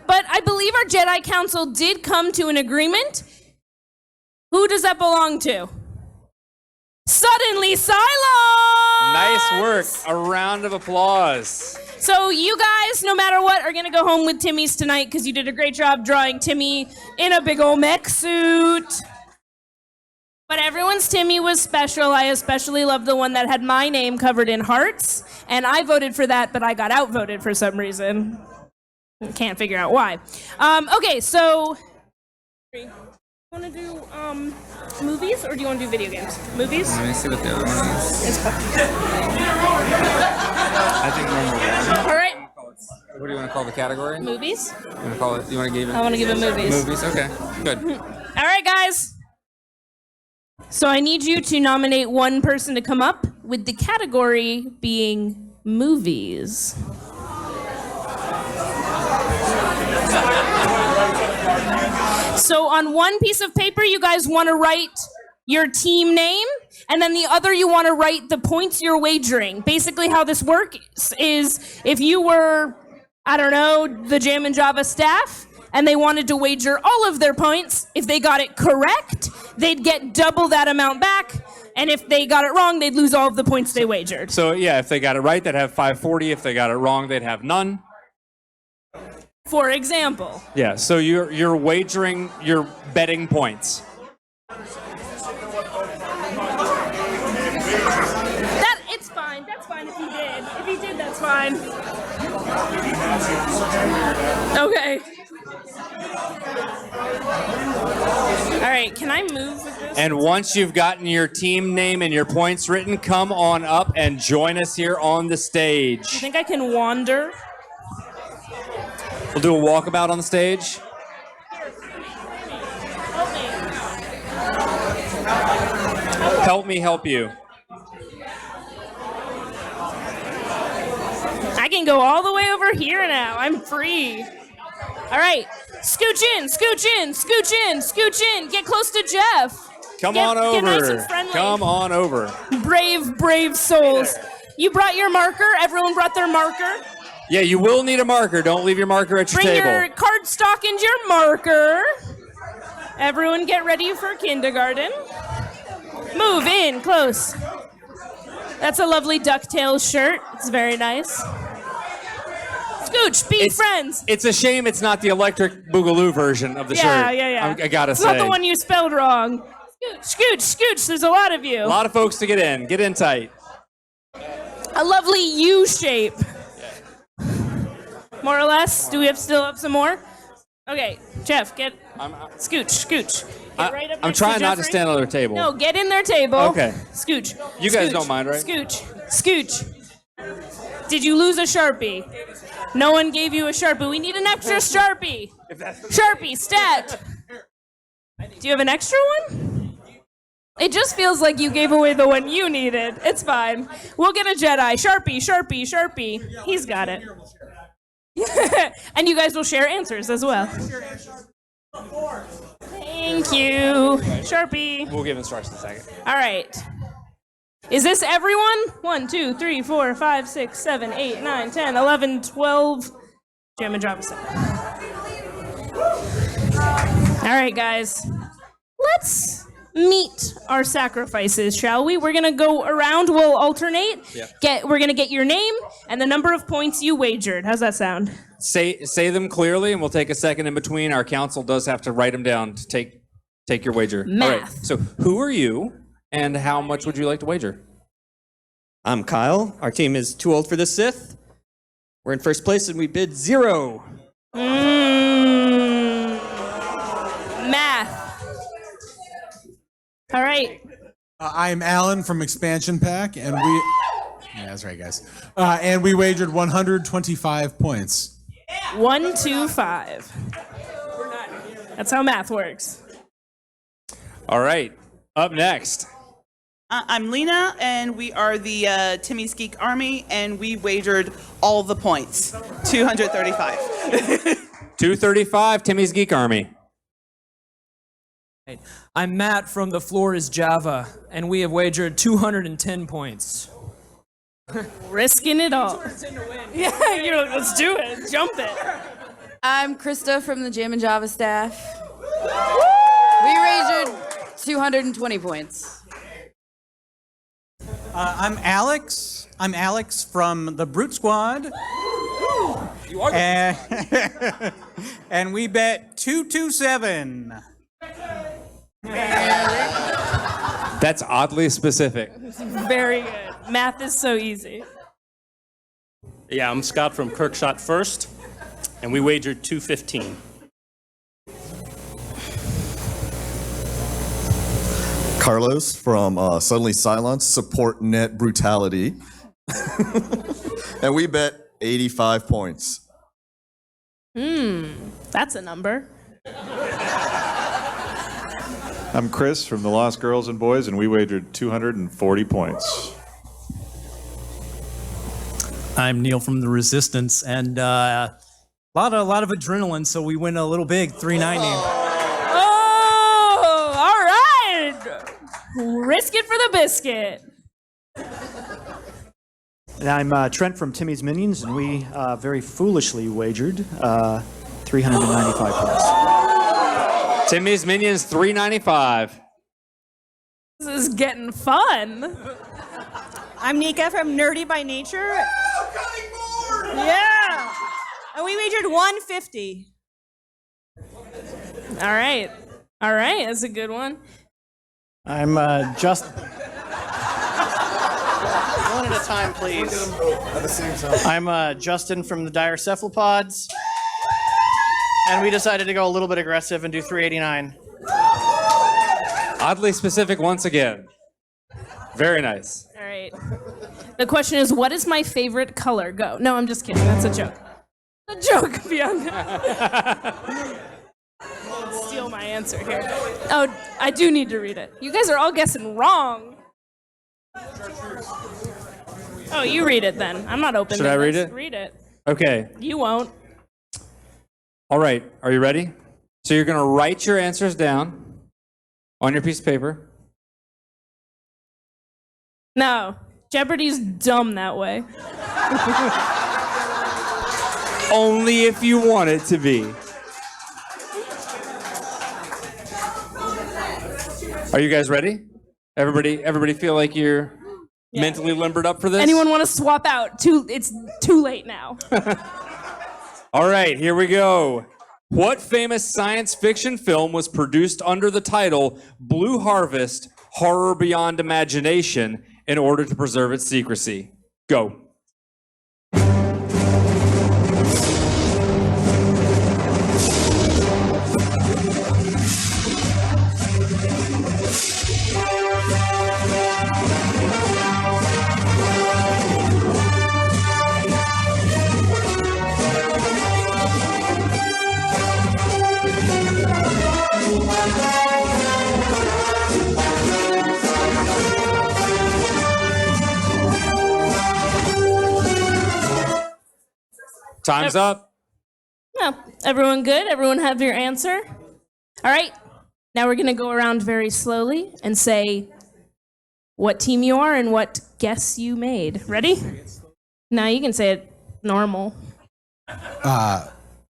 But I believe our Jedi Council did come to an agreement. Who does that belong to? Suddenly Cylons! Nice work. A round of applause. So you guys, no matter what, are gonna go home with Timmy's tonight because you did a great job drawing Timmy in a big old mech suit. But everyone's Timmy was special. I especially loved the one that had my name covered in hearts. And I voted for that, but I got outvoted for some reason. Can't figure out why. Okay, so... You want to do movies, or do you want to do video games? Movies? Let me see what the other one is. It's I think number 1. All right. What do you want to call the category? Movies. You want to call it? You want to give it? I want to give it movies. Movies. Okay. Good. All right, guys. So I need you to nominate one person to come up with the category being movies. So on one piece of paper, you guys want to write your team name, and then the other you want to write the points you're wagering. Basically how this works is if you were, I don't know, the Jammin Java staff, and they wanted to wager all of their points, if they got it correct, they'd get double that amount back, and if they got it wrong, they'd lose all of the points they wagered. So yeah, if they got it right, they'd have 540. If they got it wrong, they'd have none. For example. Yeah, so you're wagering, you're betting points. It's fine. That's fine if he did. If he did, that's fine. Okay. All right, can I move with this? And once you've gotten your team name and your points written, come on up and join us here on the stage. You think I can wander? We'll do a walkabout on the stage. Help me help you. I can go all the way over here now. I'm free. All right. Scooch in, scooch in, scooch in, scooch in. Get close to Jeff. Come on over. Get nice and friendly. Come on over. Brave, brave souls. You brought your marker. Everyone brought their marker. Yeah, you will need a marker. Don't leave your marker at your Bring table. your cardstock and your marker. Everyone get ready for kindergarten. Move in close. That's a lovely DuckTales shirt. It's very nice. Scooch, be friends. It's a shame it's not the Electric Boogaloo version of the shirt. Yeah. I gotta it's say. Not the one you spelled wrong. Scooch, scooch. There's a lot of you. A lot of folks to get in. Get in tight. A lovely U shape. More or less. Do we still have some more? Okay, Jeff, scooch, scooch. Get right up I'm next trying to not to Jeffrey. stand on their table. No, get in their table. Okay. Scooch. You guys Scooch. don't mind, right? Scooch. Scooch. Did you lose a Sharpie? No one gave you a Sharpie. We need an extra Sharpie. Sharpie, stat. Do you have an extra one? It just feels like you gave away the one you needed. It's fine. We'll get a Jedi. Sharpie, Sharpie, Sharpie. He's got it. And you guys will share answers as well. Thank you. Sharpie. We'll give instructions in a second. All right. Is this everyone? 1, 2, 3, 4, 5, 6, 7, 8, 9, 10, 11, 12. Jammin Java set. All right, guys. Let's meet our sacrifices, shall we? We're gonna go around. We'll alternate. Yeah. We're gonna get your name and the number of points you wagered. How's that sound? Say them clearly, and we'll take a second in between. Our council does have to write them down to take your wager. Math. All right. So who are you, and how much would you like to wager? I'm Kyle. Our team is too old for the Sith. We're in first place, and we bid 0. Math. All right. I'm Alan from Expansion Pack, and we... Yeah, that's right, guys. And we wagered 125 points. 125. That's how math works. All right. Up next. I'm Lena, and we are the Timmy's Geek Army, and we wagered all the points. 235. 235, Timmy's Geek Army. I'm Matt from The Floor is Java, and we have wagered 210 points. Risking it all. Yeah, you're like, let's do it. Jump it. I'm Krista from the Jammin Java staff. We wagered 220 points. I'm Alex. I'm Alex from the Brute Squad. You are and we bet 227. That's oddly specific. Very good. Math is so easy. Yeah, I'm Scott from Kirkshot First, and we wagered 215. Carlos from Suddenly Silence, Support Net Brutality. And we bet 85 points. That's a number. I'm Chris from The Lost Girls and Boys, and we wagered 240 points. I'm Neil from The Resistance, and a lot of adrenaline, so we win a little big, 390. Risk it for the biscuit. And I'm Trent from Timmy's Minions, and we very foolishly wagered 395 points. Timmy's Minions 395. This is getting fun. I'm Nika from Nerdy by Nature. Yeah. And we wagered 150. All right. All right, that's a good one. I'm just. One at a time, please. At the same time. I'm Justin from the Dire Cephalopods. And we decided to go a little bit aggressive and do 389. Oddly specific once again. Very nice. All right. The question is, what is my favorite color? Go. No, I'm just kidding. That's a joke. A joke, Bianca. Steal my answer here. Oh, I do need to read it. You guys are all guessing wrong. Oh, you read it then. I'm not opening Should I read this. it? Read it. Okay. You won't. All right. Are you ready? So you're going to write your answers down on your piece of paper. No. Jeopardy's dumb that way. Only if you want it to be. Are you guys ready? Everybody feel like you're mentally limbered up for this? Anyone want to swap out? It's too late now. All right, here we go. What famous science fiction film was produced under the title Blue Harvest: Horror Beyond Imagination in order to preserve its secrecy? Go. Time's up. No, everyone good? Everyone have your answer? All right. Now we're going to go around very slowly and say what team you are and what guess you made. Ready? Now you can say it normal.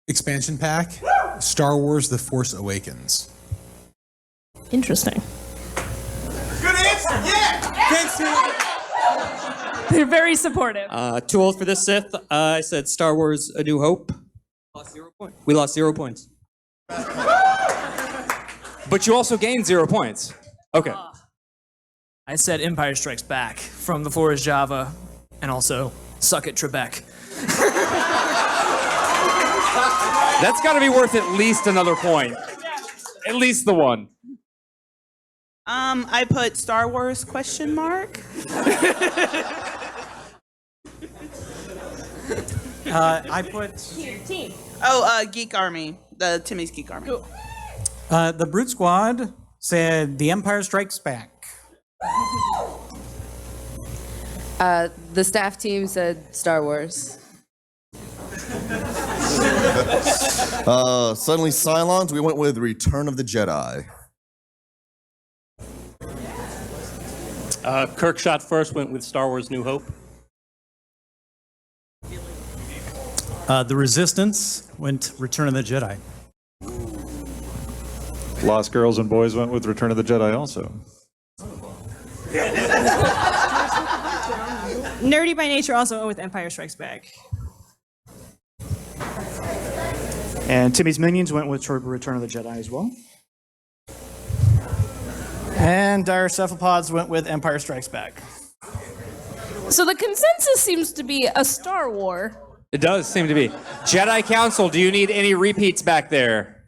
Expansion pack, Star Wars: The Force Awakens. Interesting. Good answer, yeah! Thanks, They're very supportive. Too old for this Sith. I said Star Wars: A New Hope. We lost 0 points. But you also gained 0 points. Okay. I said Empire Strikes Back from the floor is Java, and also Suck It, Trebek. That's got to be worth at least another point. At least the one. I put Star Wars ? I put. Team. Oh, Geek Army. The Timmy's Geek Army. Cool. The Brute Squad said The Empire Strikes Back. The staff team said Star Wars. Suddenly Cylons, we went with Return of the Jedi. Kirk shot first, went with Star Wars: New Hope. The Resistance went Return of the Jedi. Lost Girls and Boys went with Return of the Jedi also. Nerdy by Nature also went with Empire Strikes Back. And Timmy's Minions went with Return of the Jedi as well. And Dire Cephalopods went with Empire Strikes Back. So the consensus seems to be a Star War. It does seem to be. Jedi Council, do you need any repeats back there?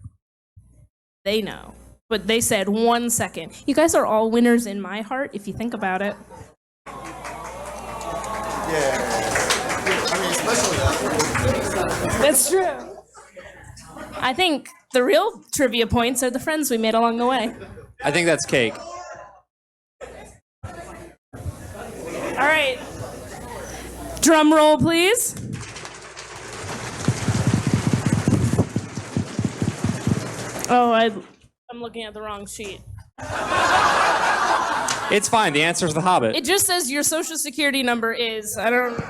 They know. But they said 1 second. You guys are all winners in my heart, if you think about it. That's true. I think the real trivia points are the friends we made along the way. I think that's cake. All right. Drum roll, please. Oh, I'm looking at the wrong sheet. It's fine. The answer is The Hobbit. It just says your social security number is, I don't...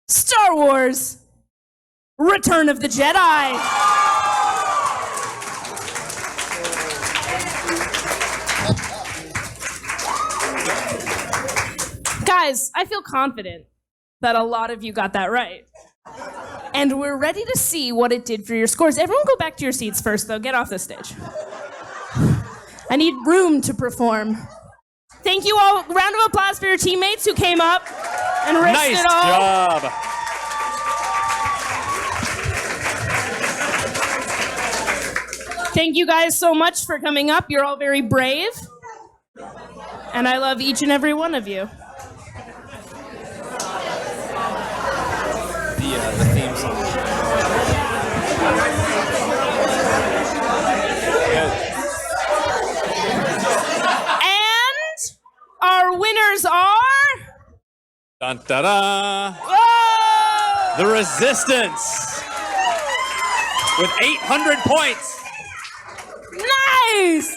Star Wars Return of the Jedi. Guys, I feel confident that a lot of you got that right. And we're ready to see what it did for your scores. Everyone go back to your seats first, though. Get off the stage. I need room to perform. Thank you all. Round of applause for your teammates who came up and risked Nice it all. job. Thank you guys so much for coming up. You're all very brave. And I love each and every one of you. The theme song. And our winners are... Dun, da, da. Whoa! The Resistance with 800 points. Nice!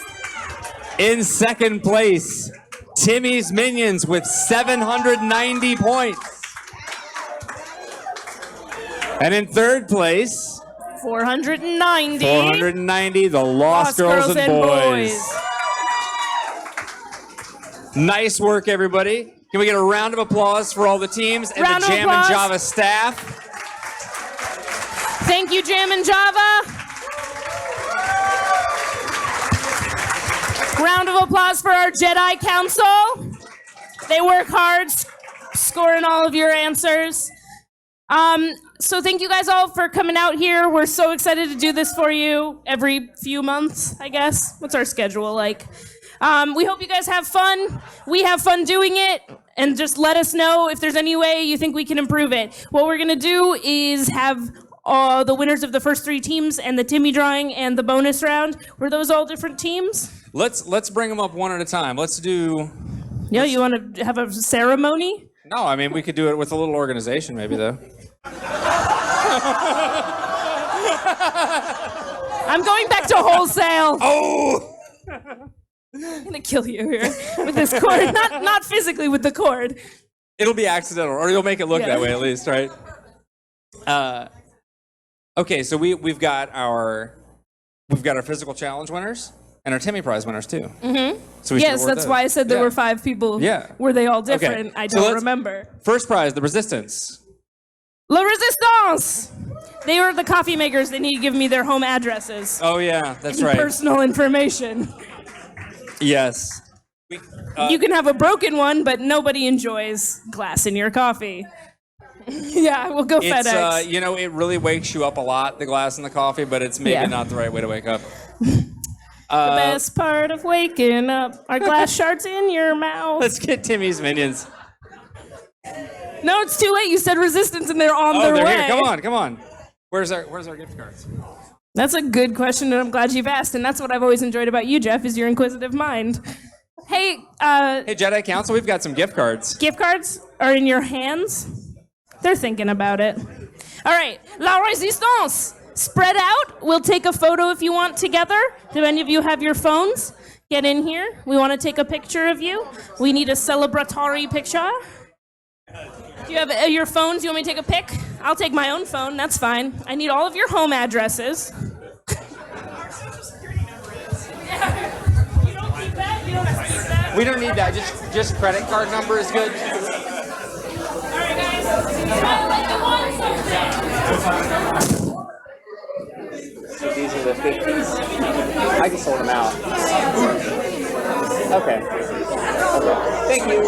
In second place, Timmy's Minions with 790 points. And in third place, 490. The Lost Girls and Boys. Nice work, everybody. Can we get a round of applause for all the teams and Round the of Jammin applause. Java staff? Thank you, Jammin Java. Round of applause for our Jedi Council. They work hard, scoring all of your answers. So thank you guys all for coming out here. We're so excited to do this for you every few months, I guess. What's our schedule like? We hope you guys have fun. We have fun doing it. And just let us know if there's any way you think we can improve it. What we're going to do is have the winners of the first 3 teams and the Timmy drawing and the bonus round. Were those all different teams? Let's bring them up one at a time. Let's do... Yeah, you want to have a ceremony? No, I mean, we could do it with a little organization maybe, though. I'm going back to wholesale. Oh! I'm gonna kill you here with this cord. Not physically with the cord. It'll be accidental, or you'll make it look that way at least, right? Okay, so we've got our physical challenge winners and our Timmy Prize winners too. Mm-hmm. So we should Yes, award that's those. why I said there Yeah. were 5 people. Yeah. Were they all Okay, different? I so don't let's- remember. First prize, the Resistance. La Resistance! They were the coffee makers. They need to give me their home addresses. Oh yeah, that's and right. Personal information. Yes. You can have a broken one, but nobody enjoys glass in your coffee. Yeah, we'll go It's FedEx. you know, it really wakes you up a lot, the glass in the coffee, but it's maybe Yeah. not the right way to wake up. The best part of waking up are glass shards in your mouth. Let's get Timmy's Minions. No, it's too late. You said Resistance, and they're on Oh, their they're way. here. Come on. Where's our gift cards? That's a good question, and I'm glad you've asked. And that's what I've always enjoyed about you, Jeff, is your inquisitive mind. Hey, Hey, Jedi Council, we've got some gift cards. gift cards are in your hands. They're thinking about it. All right, La Resistance. Spread out. We'll take a photo if you want together. Do any of you have your phones? Get in here. We want to take a picture of you. We need a celebratory picture. Do you have your phones? You want me to take a pic? I'll take my own phone. That's fine. I need all of your home addresses. We don't need that. Just credit card number is good. So these are the 50s. I can sort them out. Okay. Thank you.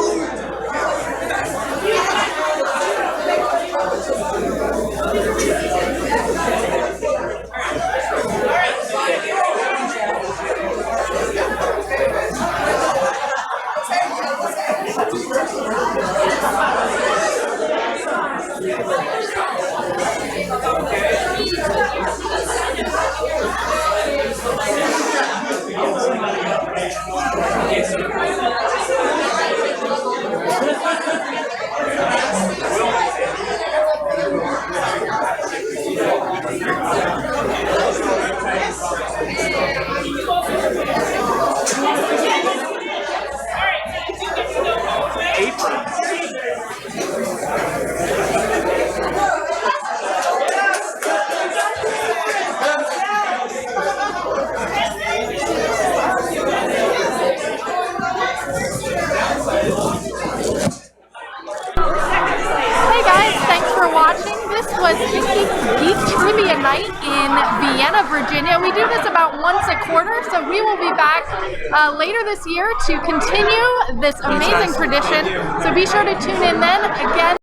Geek Trivia Night in Vienna, Virginia. We do this about once a quarter, so we will be back later this year to continue this amazing tradition. So be sure to tune in then. Again,